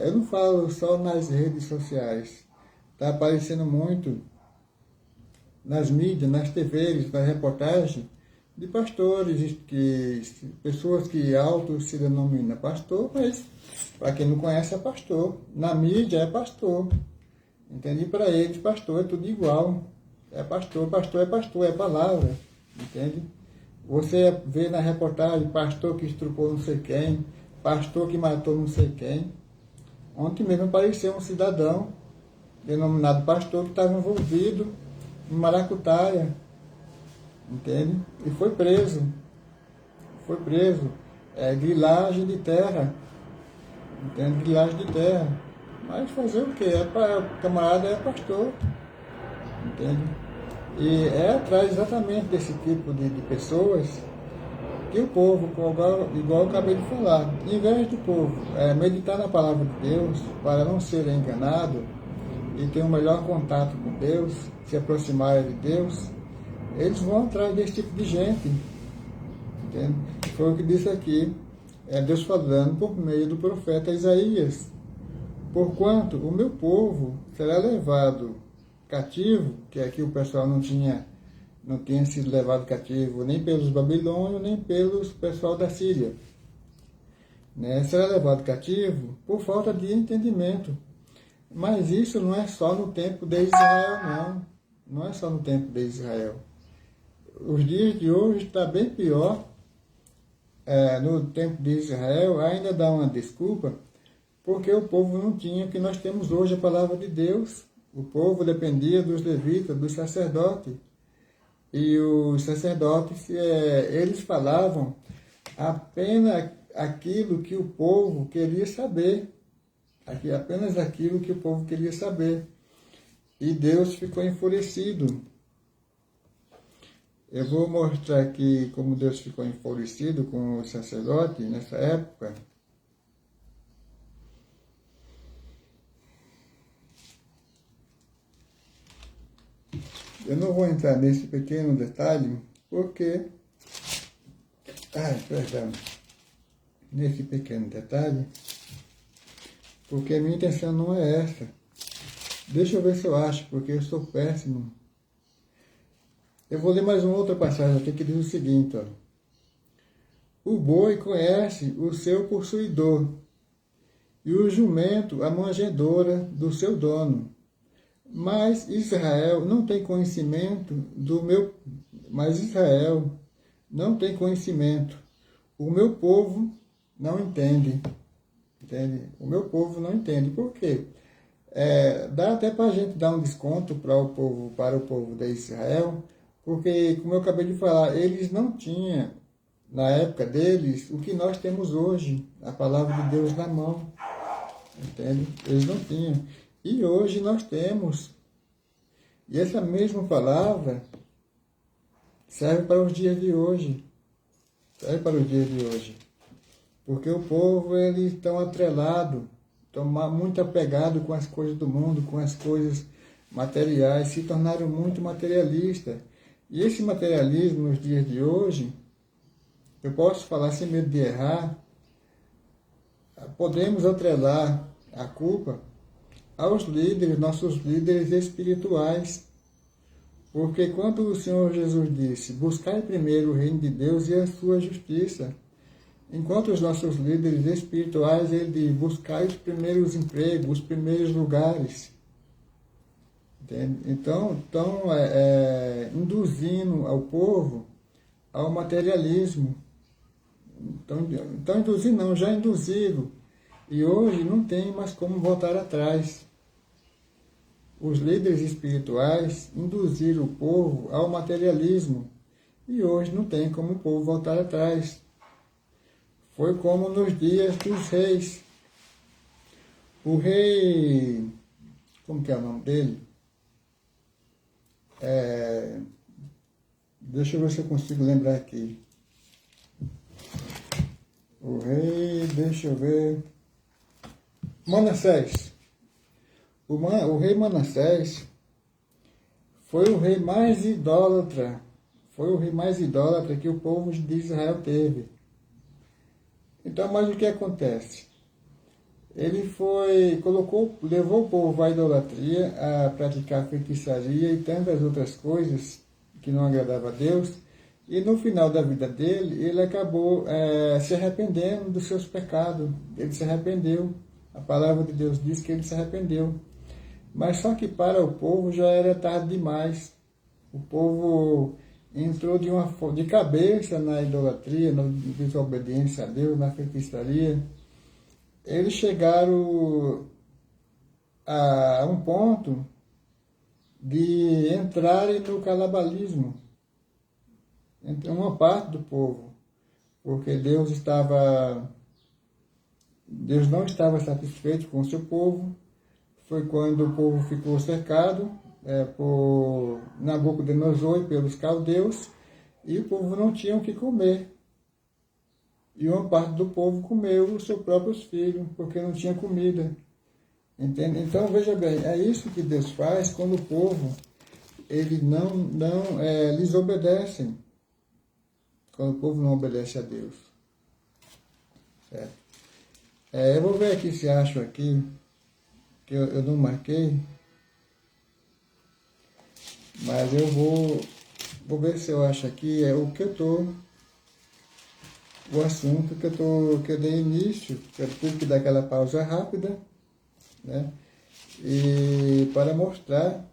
eu não falo só nas redes sociais, está aparecendo muito nas mídias, nas TVs, nas reportagens, de pastores, pessoas que auto se denominam pastor, mas para quem não conhece é pastor. Na mídia é pastor. Entende? Para eles, pastor é tudo igual. É pastor, pastor é pastor, é palavra. Entende? Você vê na reportagem pastor que estrupou não sei quem, pastor que matou não sei quem. Ontem mesmo apareceu um cidadão denominado pastor que estava envolvido em maracutaia. Entende? E foi preso. Foi preso. Grilagem de terra. Entende? Grilagem de terra. Mas fazer o quê? O camarada é pastor. Entende? E é atrás exatamente desse tipo de pessoas que o povo, igual eu acabei de falar, em vez do povo meditar na palavra de Deus para não ser enganado e ter um melhor contato com Deus, se aproximar de Deus, eles vão atrás desse tipo de gente. Entende? Foi o que disse aqui, Deus falando por meio do profeta Isaías. Porquanto o meu povo será levado cativo, que aqui o pessoal não tinha sido levado cativo nem pelos babilônios, nem pelos pessoal da Síria. Né? Será levado cativo por falta de entendimento. Mas isso não é só no tempo de Israel, não. Não é só no tempo de Israel. Os dias de hoje está bem pior. No tempo de Israel ainda dá uma desculpa, porque o povo não tinha o que nós temos hoje, a palavra de Deus, O povo dependia dos levitas, dos sacerdotes. E os sacerdotes, eles falavam apenas aquilo que o povo queria saber. Apenas aquilo que o povo queria saber. E Deus ficou enfurecido. Eu vou mostrar aqui como Deus ficou enfurecido com o sacerdote nessa época. Eu não vou entrar nesse pequeno detalhe, porque... perdão. Nesse pequeno detalhe, porque a minha intenção não é essa. Deixa eu ver se eu acho, porque eu sou péssimo. Eu vou ler mais uma outra passagem aqui que diz o seguinte, ó. O boi conhece o seu possuidor, e o jumento a manjedoura do seu dono. Mas Israel não tem conhecimento O meu povo não entende. Entende? O meu povo não entende. Por quê? Dá até para a gente dar um desconto para o povo de Israel, porque, como eu acabei de falar, eles não tinham, na época deles, o que nós temos hoje, a palavra de Deus na mão. Entende? Eles não tinham. E hoje nós temos. E essa mesma palavra serve para os dias de hoje. Serve para os dias de hoje. Porque o povo, eles estão atrelados, estão muito apegados com as coisas do mundo, com as coisas materiais, se tornaram muito materialistas. E esse materialismo nos dias de hoje, eu posso falar sem medo de errar, podemos atrelar a culpa aos líderes, nossos líderes espirituais. Porque quando o Senhor Jesus disse, buscai primeiro o reino de Deus e a sua justiça, enquanto os nossos líderes espirituais, ele diz, buscai os primeiros empregos, os primeiros lugares. Entende? Então, induzindo ao povo ao materialismo. Então induzindo não, já induzido. E hoje não tem mais como voltar atrás. Os líderes espirituais induziram o povo ao materialismo. E hoje não tem como o povo voltar atrás. Foi como nos dias dos reis. O rei... Como que é o nome dele? Deixa eu ver se eu consigo lembrar aqui. O rei... Deixa eu ver... Manassés. O rei Manassés foi o rei mais idólatra. Foi o rei mais idólatra que o povo de Israel teve. Então, mas o que acontece? Ele levou o povo à idolatria, a praticar feitiçaria e tantas outras coisas que não agradavam a Deus. E no final da vida dele, ele acabou se arrependendo dos seus pecados. Ele se arrependeu. A palavra de Deus diz que ele se arrependeu. Mas só que para o povo já era tarde demais. O povo entrou de cabeça na idolatria, na desobediência a Deus, na feitiçaria. Eles chegaram a um ponto de entrarem no canibalismo entre uma parte do povo, porque Deus não estava satisfeito com o seu povo. Foi quando o povo ficou cercado por Nabucodonosor e pelos caldeus, e o povo não tinha o que comer. E uma parte do povo comeu os seus próprios filhos, porque não tinha comida. Entende? Então, veja bem, é isso que Deus faz quando o povo ele não lhes obedecem. Quando o povo não obedece a Deus. Certo? Eu vou ver aqui se acho aqui, que eu não marquei, mas eu vou ver se eu acho aqui o assunto que eu dei início, que eu tive que dar aquela pausa rápida, né? E para mostrar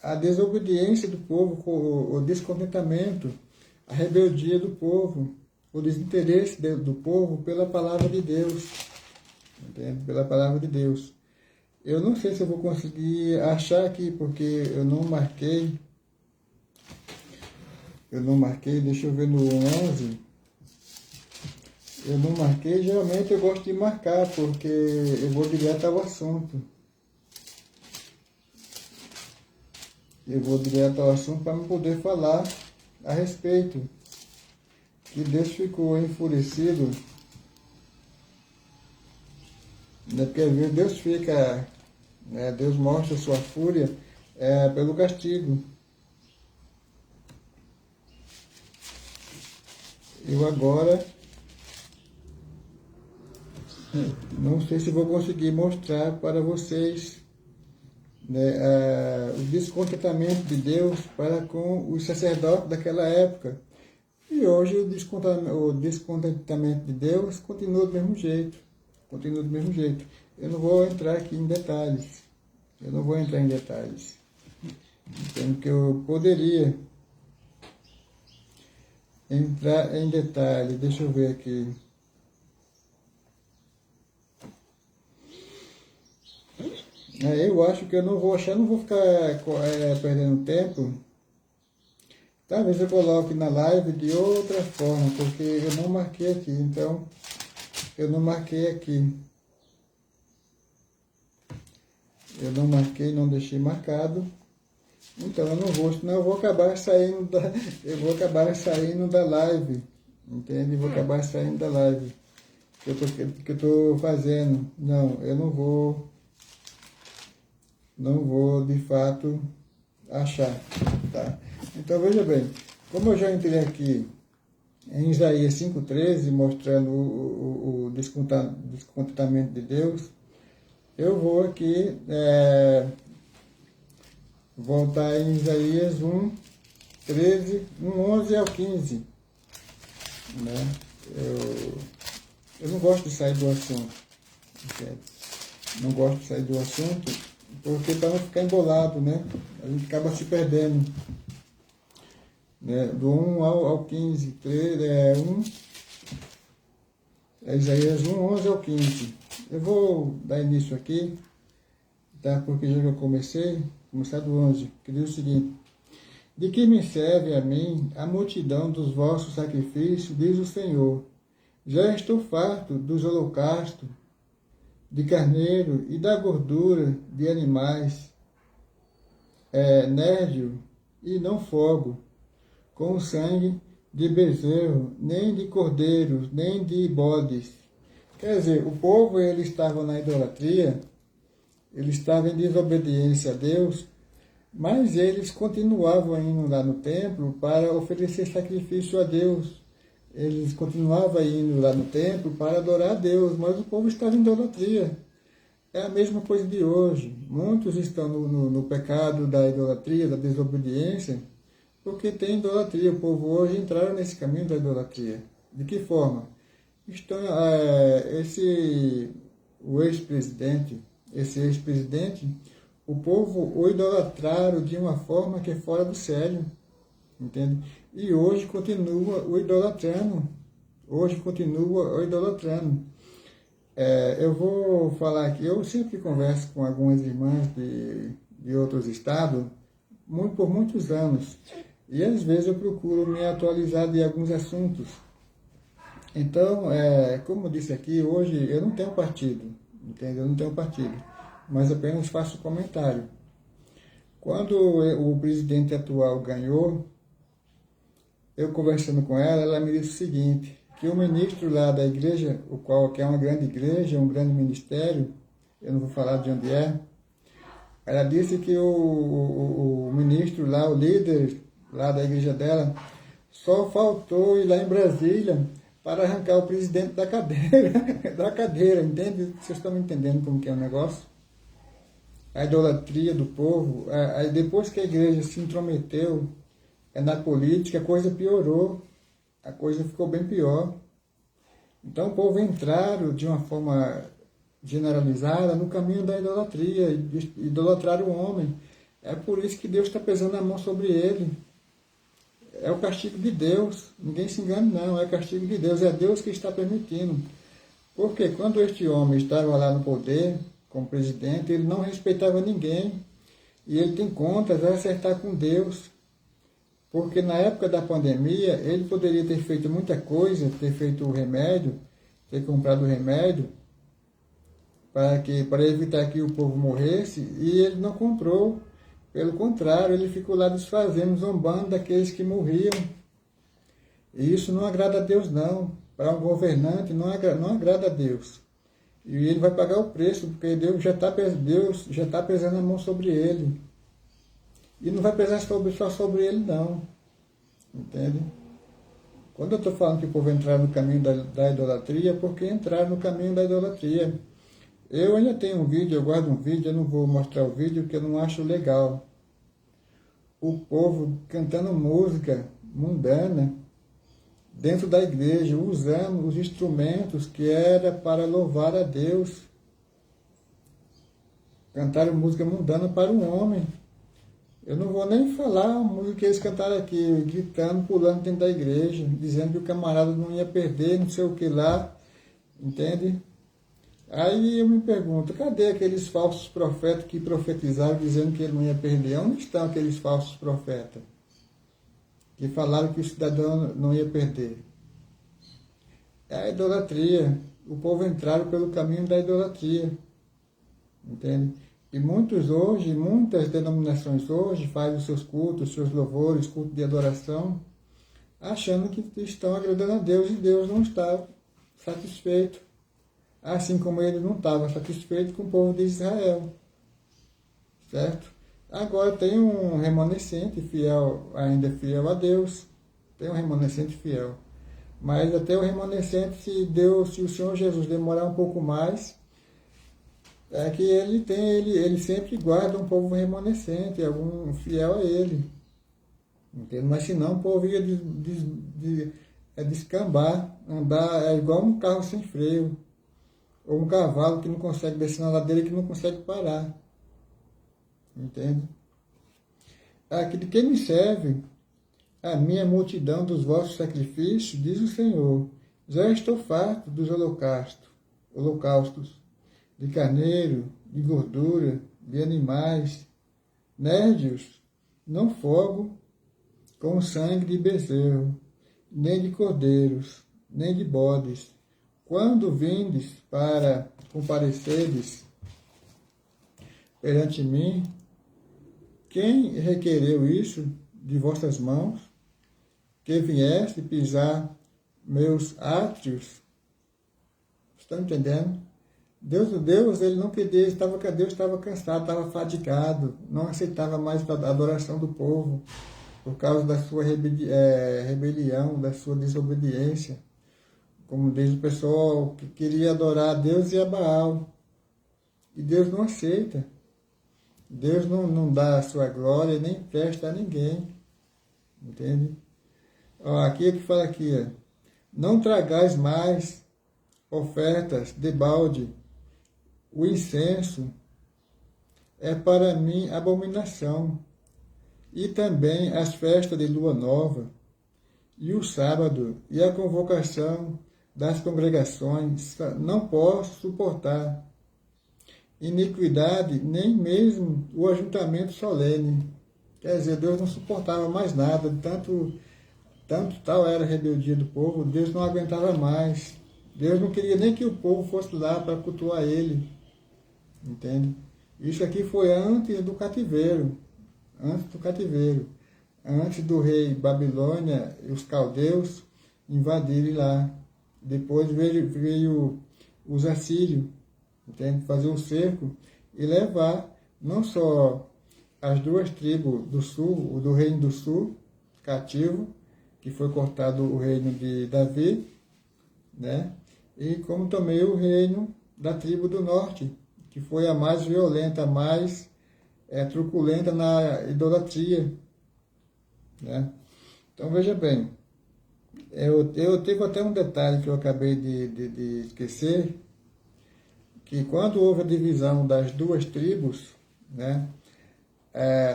a desobediência do povo, o descontentamento, a rebeldia do povo. o desinteresse do povo pela palavra de Deus, entende? Pela palavra de Deus. Eu não sei se eu vou conseguir achar aqui, porque eu não marquei, deixa eu ver no 11, eu não marquei, geralmente eu gosto de marcar, porque eu vou direto ao assunto. Eu vou direto ao assunto para não poder falar a respeito. Que Deus ficou enfurecido, né? Porque às vezes Deus fica, né? Deus mostra sua fúria pelo castigo. Eu agora não sei se vou conseguir mostrar para vocês, né, o descontentamento de Deus para com os sacerdotes daquela época. E hoje o descontentamento de Deus continua do mesmo jeito. Continua do mesmo jeito. Eu não vou entrar aqui em detalhes. Entendo que eu poderia entrar em detalhe. Deixa eu ver aqui. Eu acho que eu não vou achar, não vou ficar perdendo tempo. Talvez eu coloque na live de outra forma, porque eu não marquei aqui, então eu não marquei aqui. Eu não marquei, não deixei marcado. Então eu não vou, senão eu vou acabar saindo da live, entende? Vou acabar saindo da live que eu estou fazendo. Não, eu não vou de fato achar, tá? Então veja bem, como eu já entrei aqui em Isaías 5,13, mostrando o descontentamento de Deus, eu vou aqui voltar em Isaías 1,13, 1,11 ao 15. Né? Eu não gosto de sair do assunto, entende? Não gosto de sair do assunto, porque para não ficar embolado, né? A gente acaba se perdendo. Né? Do 1 ao 15, 1, Isaías 1, 11 ao 15. Eu vou dar início aqui, tá? Porque já que eu começar do 11, que diz o seguinte: de que me serve a mim a multidão dos vossos sacrifícios, diz o Senhor. Já estou farto dos holocaustos de carneiro e da gordura de animais, nérdio e não fogo, com o sangue de bezerro, nem de cordeiros, nem de bodes. Quer dizer, o povo ele estava na idolatria, ele estava em desobediência a Deus, mas eles continuavam indo lá no templo para oferecer sacrifício a Deus. Eles continuavam indo lá no templo para adorar a Deus, mas o povo estava em idolatria. É a mesma coisa de hoje. Muitos estão no pecado da idolatria, da desobediência, porque tem idolatria. O povo hoje entraram nesse caminho da idolatria. De que forma? O ex-presidente, o povo o idolatraram de uma forma que é fora do sério, entende? E hoje continua o idolatrando. Eu vou falar aqui, eu sempre converso com algumas irmãs de outros estados, por muitos anos, e às vezes eu procuro me atualizar de alguns assuntos. Então, como eu disse aqui, hoje eu não tenho partido, entende? Eu não tenho partido, mas apenas faço comentário. Quando o presidente atual ganhou, eu conversando com ela, ela me disse o seguinte, que o ministro lá da igreja, que é uma grande igreja, um grande ministério, eu não vou falar de onde é, ela disse que o ministro lá, o líder lá da igreja dela, só faltou ir lá em Brasília para arrancar o presidente da cadeira, entende? Vocês estão me entendendo como que é o negócio? A idolatria do povo, aí depois que a igreja se intrometeu na política, a coisa piorou, a coisa ficou bem pior. Então o povo entraram de uma forma generalizada no caminho da idolatria, idolatraram o homem. É por isso que Deus está pesando a mão sobre ele. é o castigo de Deus. Ninguém se engane, não. É o castigo de Deus. É Deus que está permitindo. Porque quando este homem estava lá no poder, como presidente, ele não respeitava ninguém. E ele tem contas a acertar com Deus. Porque na época da pandemia, ele poderia ter feito muita coisa, ter feito o remédio, ter comprado o remédio, para evitar que o povo morresse, e ele não comprou. Pelo contrário, ele ficou lá desfazendo, zombando daqueles que morriam. E isso não agrada a Deus, não. Para um governante, não agrada a Deus. E ele vai pagar o preço, porque Deus já está pesando a mão sobre ele. E não vai pesar só sobre ele, não. Entende? Quando eu estou falando que o povo entrar no caminho da idolatria, é porque entrar no caminho da idolatria. Eu ainda tenho um vídeo, eu guardo um vídeo, eu não vou mostrar o vídeo porque eu não acho legal. O povo cantando música mundana dentro da igreja, usando os instrumentos que era para louvar a Deus. Cantaram música mundana para um homem. Eu não vou nem falar a música que eles cantaram aqui, gritando, pulando dentro da igreja, dizendo que o camarada não ia perder, não sei o que lá, entende? Aí eu me pergunto, cadê aqueles falsos profetas que profetizaram dizendo que ele não ia perder? Onde estão aqueles falsos profetas que falaram que o cidadão não ia perder? É a idolatria. O povo entraram pelo caminho da idolatria. Entende? E muitas denominações hoje fazem os seus cultos, os seus louvores, culto de adoração, achando que estão agradando a Deus e Deus não está satisfeito. Assim como ele não estava satisfeito com o povo de Israel. Certo? Agora tem um remanescente fiel, ainda fiel a Deus. Tem um remanescente fiel. Mas até o remanescente, se o Senhor Jesus demorar um pouco mais, é que ele sempre guarda um povo remanescente, algum fiel a ele. Entende? Mas senão o povo ia descambar, andar igual um carro sem freio. Ou um cavalo que não consegue descer na ladeira e que não consegue parar. Entende? Aqui de quem me serve a minha multidão dos vossos sacrifícios, diz o Senhor. Já estou farto dos holocaustos, de carneiro, de gordura, de animais, nérdios, não fogo com sangue de bezerro, nem de cordeiros, nem de bodes. Quando vindes para compareceres perante mim, quem requereu isso de vossas mãos, que viesse pisar meus átrios? Estão entendendo? Deus, ele não queria, Deus estava cansado, estava fadigado, não aceitava mais a adoração do povo, por causa da sua rebelião, da sua desobediência. Como diz o pessoal que queria adorar a Deus e a Baal. E Deus não aceita. Deus não dá a sua glória nem presta a ninguém. Entende? Ó, aqui é que fala aqui, ó. Não tragais mais ofertas de balde. O incenso é para mim abominação. E também as festas de lua nova, e o sábado, e a convocação das congregações, não posso suportar. Iniquidade, nem mesmo o ajuntamento solene. Quer dizer, Deus não suportava mais nada, tanto tal era a rebeldia do povo, Deus não aguentava mais. Deus não queria nem que o povo fosse lá para cultuar ele. Entende? Isso aqui foi antes do cativeiro. Antes do rei Babilônia e os caldeus invadirem lá. Depois veio os assírios, entende? Fazer um cerco e levar não só as duas tribos do sul, do reino do sul, cativo, que foi cortado o reino de Davi, né? E como também o reino da tribo do norte, que foi a mais violenta, a mais truculenta na idolatria, né? Então veja bem, eu teve até um detalhe que eu acabei de esquecer, que quando houve a divisão das duas tribos, né,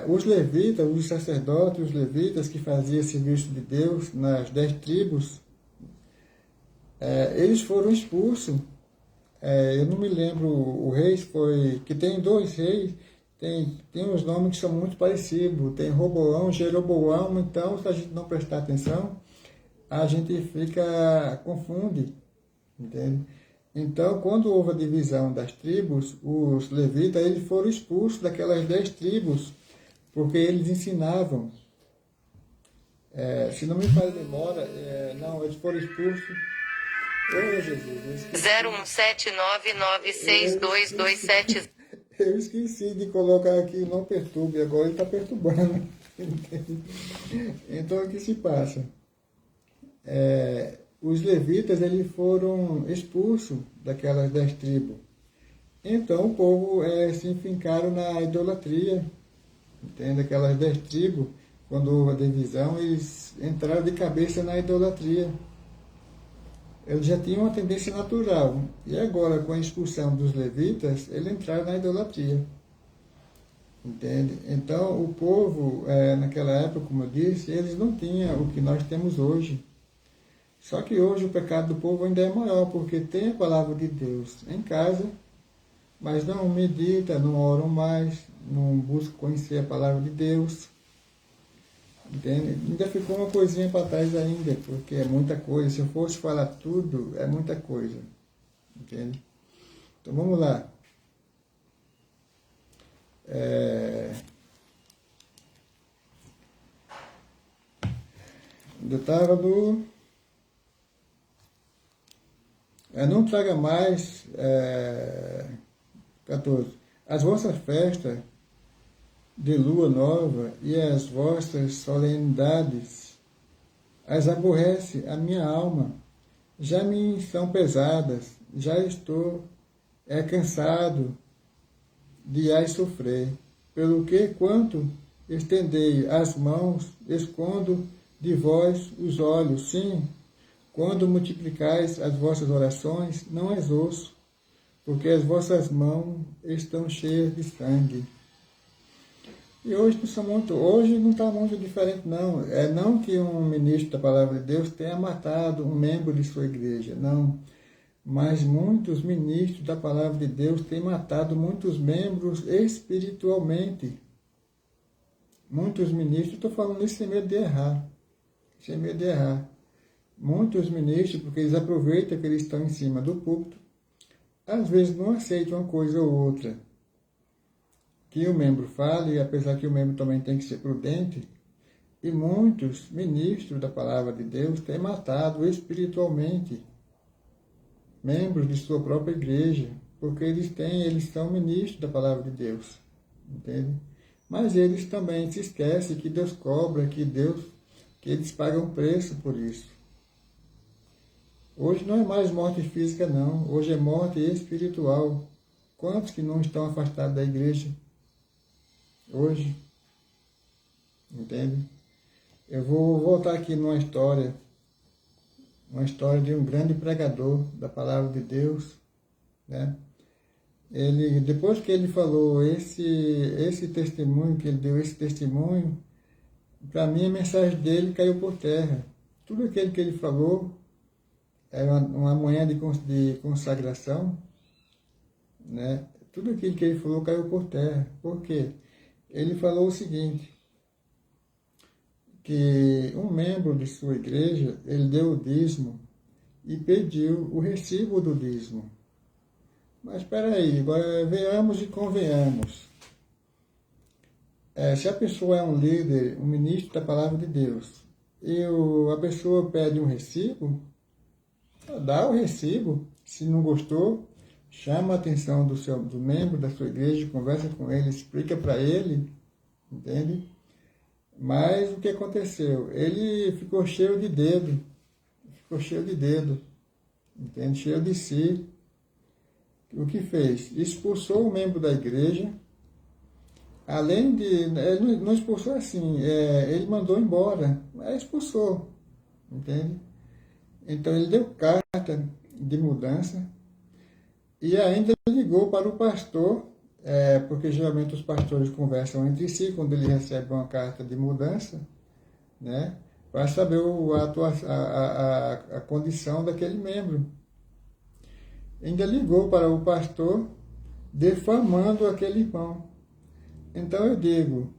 Os levitas, os sacerdotes, os levitas que faziam serviço de Deus nas 10 tribos, eles foram expulsos. Eu não me lembro, o rei foi, que tem 2 reis, tem uns nomes que são muito parecidos, tem Roboão, Jeroboão, então se a gente não prestar atenção, a gente confunde, entende? Então, quando houve a divisão das tribos, os levitas eles foram expulsos daquelas 10 tribos, porque eles ensinavam. Se não me falha a memória, não, eles foram expulsos. Ô, Jesus, 0179962227. eu esqueci de colocar aqui não perturbe, agora ele está perturbando. Então, o que se passa? Os levitas eles foram expulsos daquelas 10 tribos. Então o povo se enfincaram na idolatria. Entende? Aquelas 10 tribos, quando houve a divisão, eles entraram de cabeça na idolatria. Eles já tinham uma tendência natural. E agora, com a expulsão dos levitas, eles entraram na idolatria. Entende? Então o povo, naquela época, como eu disse, eles não tinham o que nós temos hoje. Só que hoje o pecado do povo ainda é maior, porque tem a palavra de Deus em casa, mas não medita, não oram mais, não buscam conhecer a palavra de Deus. Entende? Ainda ficou uma coisinha para trás ainda, porque é muita coisa. Se eu fosse falar tudo, é muita coisa. Entende? Então vamos lá. Eu estava no... não traga mais, 14, as vossas festas de lua nova e as vossas solenidades, as aborrece a minha alma, já me são pesadas, já estou cansado de as sofrer, pelo que quanto estendei as mãos, escondo de vós os olhos, sim, quando multiplicais as vossas orações, não as ouço, porque as vossas mãos estão cheias de sangue. E hoje não está muito diferente, não. Não que um ministro da palavra de Deus tenha matado um membro de sua igreja, não. Mas muitos ministros da palavra de Deus têm matado muitos membros espiritualmente. Muitos ministros, estou falando isso sem medo de errar. Sem medo de errar. Muitos ministros, porque eles aproveitam que eles estão em cima do púlpito, às vezes não aceitam uma coisa ou outra que o membro fale, apesar que o membro também tem que ser prudente, e muitos ministros da palavra de Deus têm matado espiritualmente membros de sua própria igreja, porque eles são ministros da palavra de Deus, entende? Mas eles também se esquecem que Deus cobra, que eles pagam preço por isso. Hoje não é mais morte física, não. Hoje é morte espiritual. Quantos que não estão afastados da igreja hoje? Entende? Eu vou voltar aqui numa história. Uma história de um grande pregador da palavra de Deus, né? Depois que ele falou esse testemunho, que ele deu esse testemunho, para mim a mensagem dele caiu por terra. Tudo aquilo que ele falou era uma manhã de consagração, né? Tudo aquilo que ele falou caiu por terra. Por quê? Ele falou o seguinte, que um membro de sua igreja, ele deu o dízimo e pediu o recibo do dízimo. Mas espera aí, agora venhamos e convenhamos. Se a pessoa é um líder, um ministro da palavra de Deus, e a pessoa pede um recibo, dá o recibo. Se não gostou, chama a atenção do membro da sua igreja, conversa com ele, explica para ele, entende? Mas o que aconteceu? Ele ficou cheio de dedo, entende? Cheio de si. O que fez? Expulsou o membro da igreja. Além de... Ele não expulsou assim, ele mandou embora, mas expulsou, entende? Então ele deu carta de mudança e ainda ligou para o pastor porque geralmente os pastores conversam entre si quando ele recebe uma carta de mudança, né, para saber a condição daquele membro. Ainda ligou para o pastor defamando aquele irmão. Então eu digo,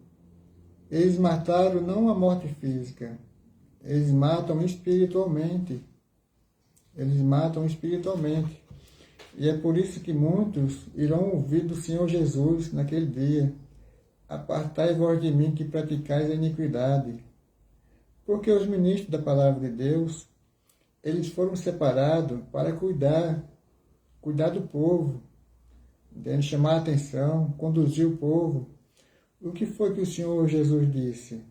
eles mataram não a morte física, eles matam espiritualmente. Eles matam espiritualmente. E é por isso que muitos irão ouvir do Senhor Jesus naquele dia: apartai-vos de mim que praticais a iniquidade. Porque os ministros da palavra de Deus, eles foram separados para cuidar do povo, chamar a atenção, conduzir o povo. O que foi que o Senhor Jesus disse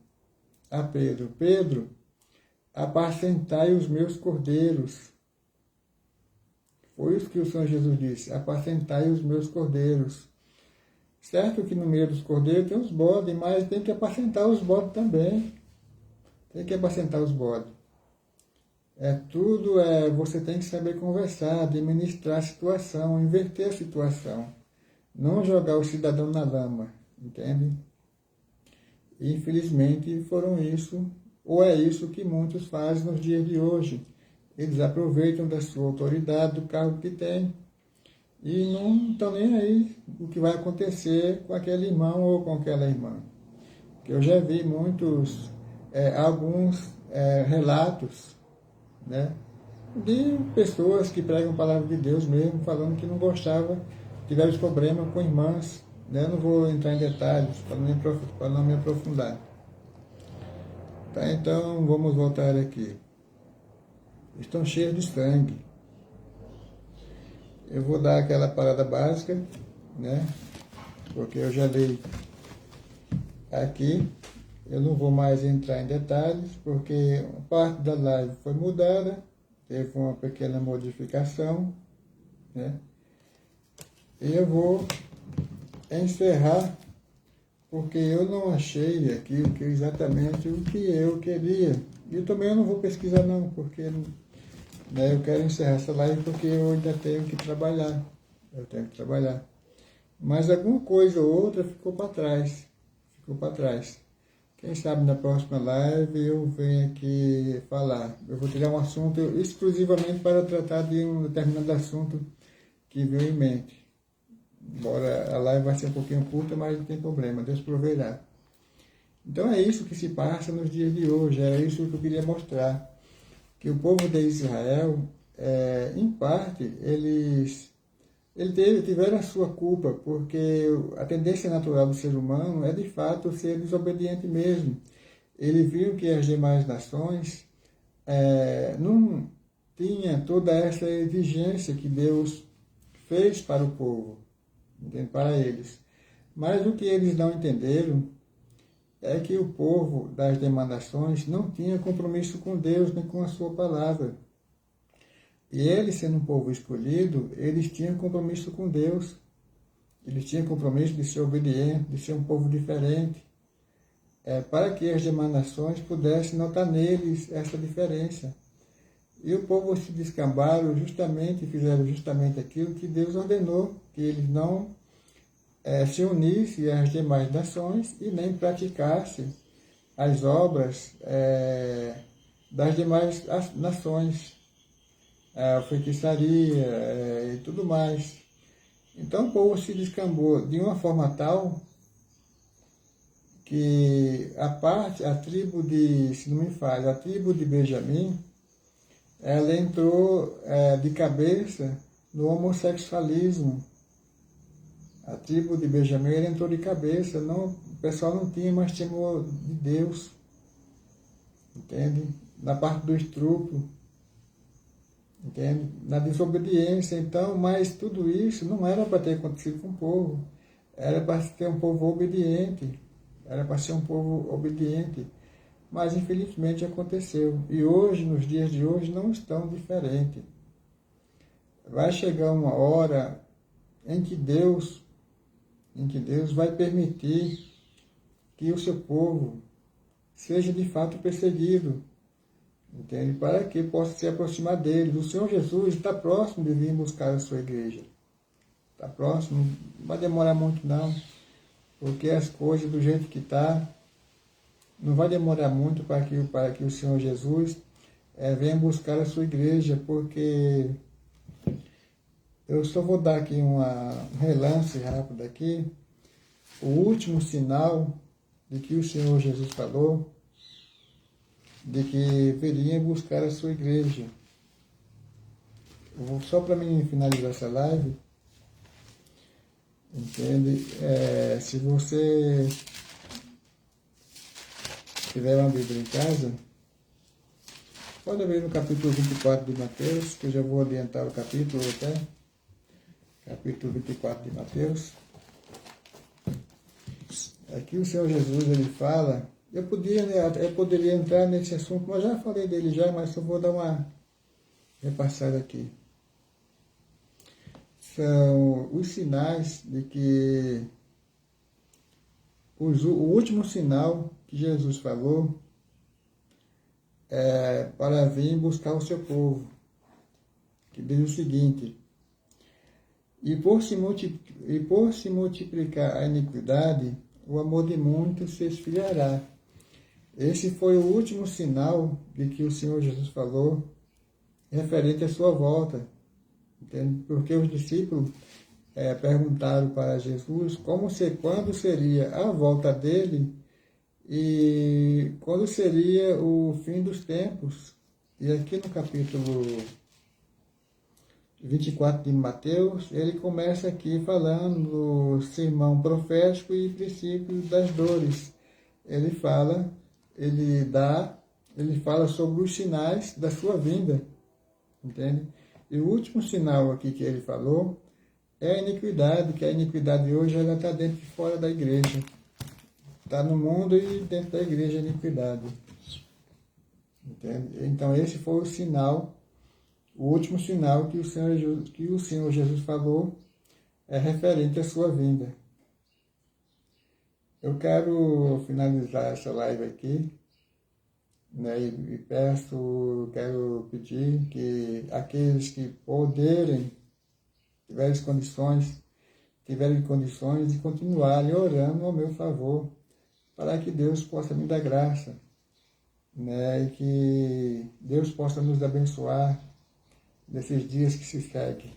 a Pedro? Pedro, apacentai os meus cordeiros. Foi isso que o Senhor Jesus disse: apacentai os meus cordeiros. Certo que no meio dos cordeiros tem os bodes, mas tem que apacentar os bodes também. Tem que apacentar os bodes. Você tem que saber conversar, administrar a situação, inverter a situação. Não jogar o cidadão na lama, entende? E, infelizmente foram isso, ou é isso que muitos fazem nos dias de hoje. Eles aproveitam da sua autoridade, do cargo que tem, e não estão nem aí o que vai acontecer com aquele irmão ou com aquela irmã. Eu já vi alguns relatos, né, de pessoas que pregam a palavra de Deus mesmo, falando que não gostavam, tiveram problemas com irmãs, né? Eu não vou entrar em detalhes para não me aprofundar. Tá, então vamos voltar aqui. Estão cheios de sangue. Eu vou dar aquela parada básica, né? Porque eu já dei aqui. Eu não vou mais entrar em detalhes, porque parte da live foi mudada, teve uma pequena modificação, né? E eu vou encerrar, porque eu não achei aqui exatamente o que eu queria. E também eu não vou pesquisar não, porque, né, eu quero encerrar essa live porque eu ainda tenho que trabalhar. Mas alguma coisa ou outra ficou para trás. Quem sabe na próxima live eu venho aqui falar. Eu vou tirar um assunto exclusivamente para tratar de um determinado assunto que veio em mente. Embora a live vai ser um pouquinho curta, mas não tem problema, Deus proverá. Então é isso que se passa nos dias de hoje, era isso que eu queria mostrar. Que o povo de Israel, em parte, eles tiveram a sua culpa, porque a tendência natural do ser humano é de fato ser desobediente mesmo. Eles viram que as demais nações não tinham toda essa exigência que Deus fez para o povo, para eles. Mas o que eles não entenderam é que o povo das demais nações não tinha compromisso com Deus nem com a sua palavra. E eles, sendo um povo escolhido, eles tinham compromisso com Deus. Eles tinham compromisso de ser obediente, de ser um povo diferente, para que as demais nações pudessem notar neles essa diferença. E o povo se descambaram fizeram justamente aquilo que Deus ordenou, que eles não se unissem às demais nações e nem praticassem as obras das demais nações. A feitiçaria e tudo mais. Então o povo se descambou de uma forma tal que a tribo de Benjamim, ela entrou de cabeça no homossexualismo. A tribo de Benjamim entrou de cabeça, o pessoal não tinha mais temor de Deus, entende? Na parte do estupro, entende? Na desobediência, então, mas tudo isso não era para ter acontecido com o povo, era para ter um povo obediente, mas infelizmente aconteceu, e hoje, nos dias de hoje, não estão diferentes. Vai chegar uma hora em que Deus vai permitir que o seu povo seja de fato perseguido, entende? Para que possa se aproximar deles. O Senhor Jesus está próximo de vir buscar a sua igreja. está próximo, não vai demorar muito não, porque as coisas do jeito que está, não vai demorar muito para que o Senhor Jesus venha buscar a sua igreja, porque eu só vou dar aqui um relance rápido aqui, o último sinal de que o Senhor Jesus falou, de que viria buscar a sua igreja. Só para mim finalizar essa live, entende? Se você tiver uma Bíblia em casa, pode abrir no capítulo 24 de Mateus, que eu já vou adiantar o capítulo até. Capítulo 24 de Mateus. Aqui o Senhor Jesus, ele fala, eu poderia entrar nesse assunto, mas já falei dele já, mas só vou dar uma repassada aqui. São os sinais de que o último sinal que Jesus falou é para vir buscar o seu povo, que diz o seguinte: e por se multiplicar a iniquidade, o amor de muitos se esfriará. Esse foi o último sinal de que o Senhor Jesus falou referente à sua volta. Entende? Porque os discípulos perguntaram para Jesus quando seria a volta dele e quando seria o fim dos tempos. E aqui no capítulo 24 de Mateus, ele começa aqui falando do sermão profético e princípios das dores. Ele fala sobre os sinais da sua vinda, entende? E o último sinal aqui que ele falou é a iniquidade, que a iniquidade hoje ela está dentro e fora da igreja. Está no mundo e dentro da igreja a iniquidade. Entende? Então esse foi o sinal, o último sinal que o Senhor Jesus falou é referente à sua vinda. Eu quero finalizar essa live aqui, né, e quero pedir que aqueles que tiverem condições de continuarem orando ao meu favor, para que Deus possa me dar graça, né, e que Deus possa nos abençoar nesses dias que se seguem.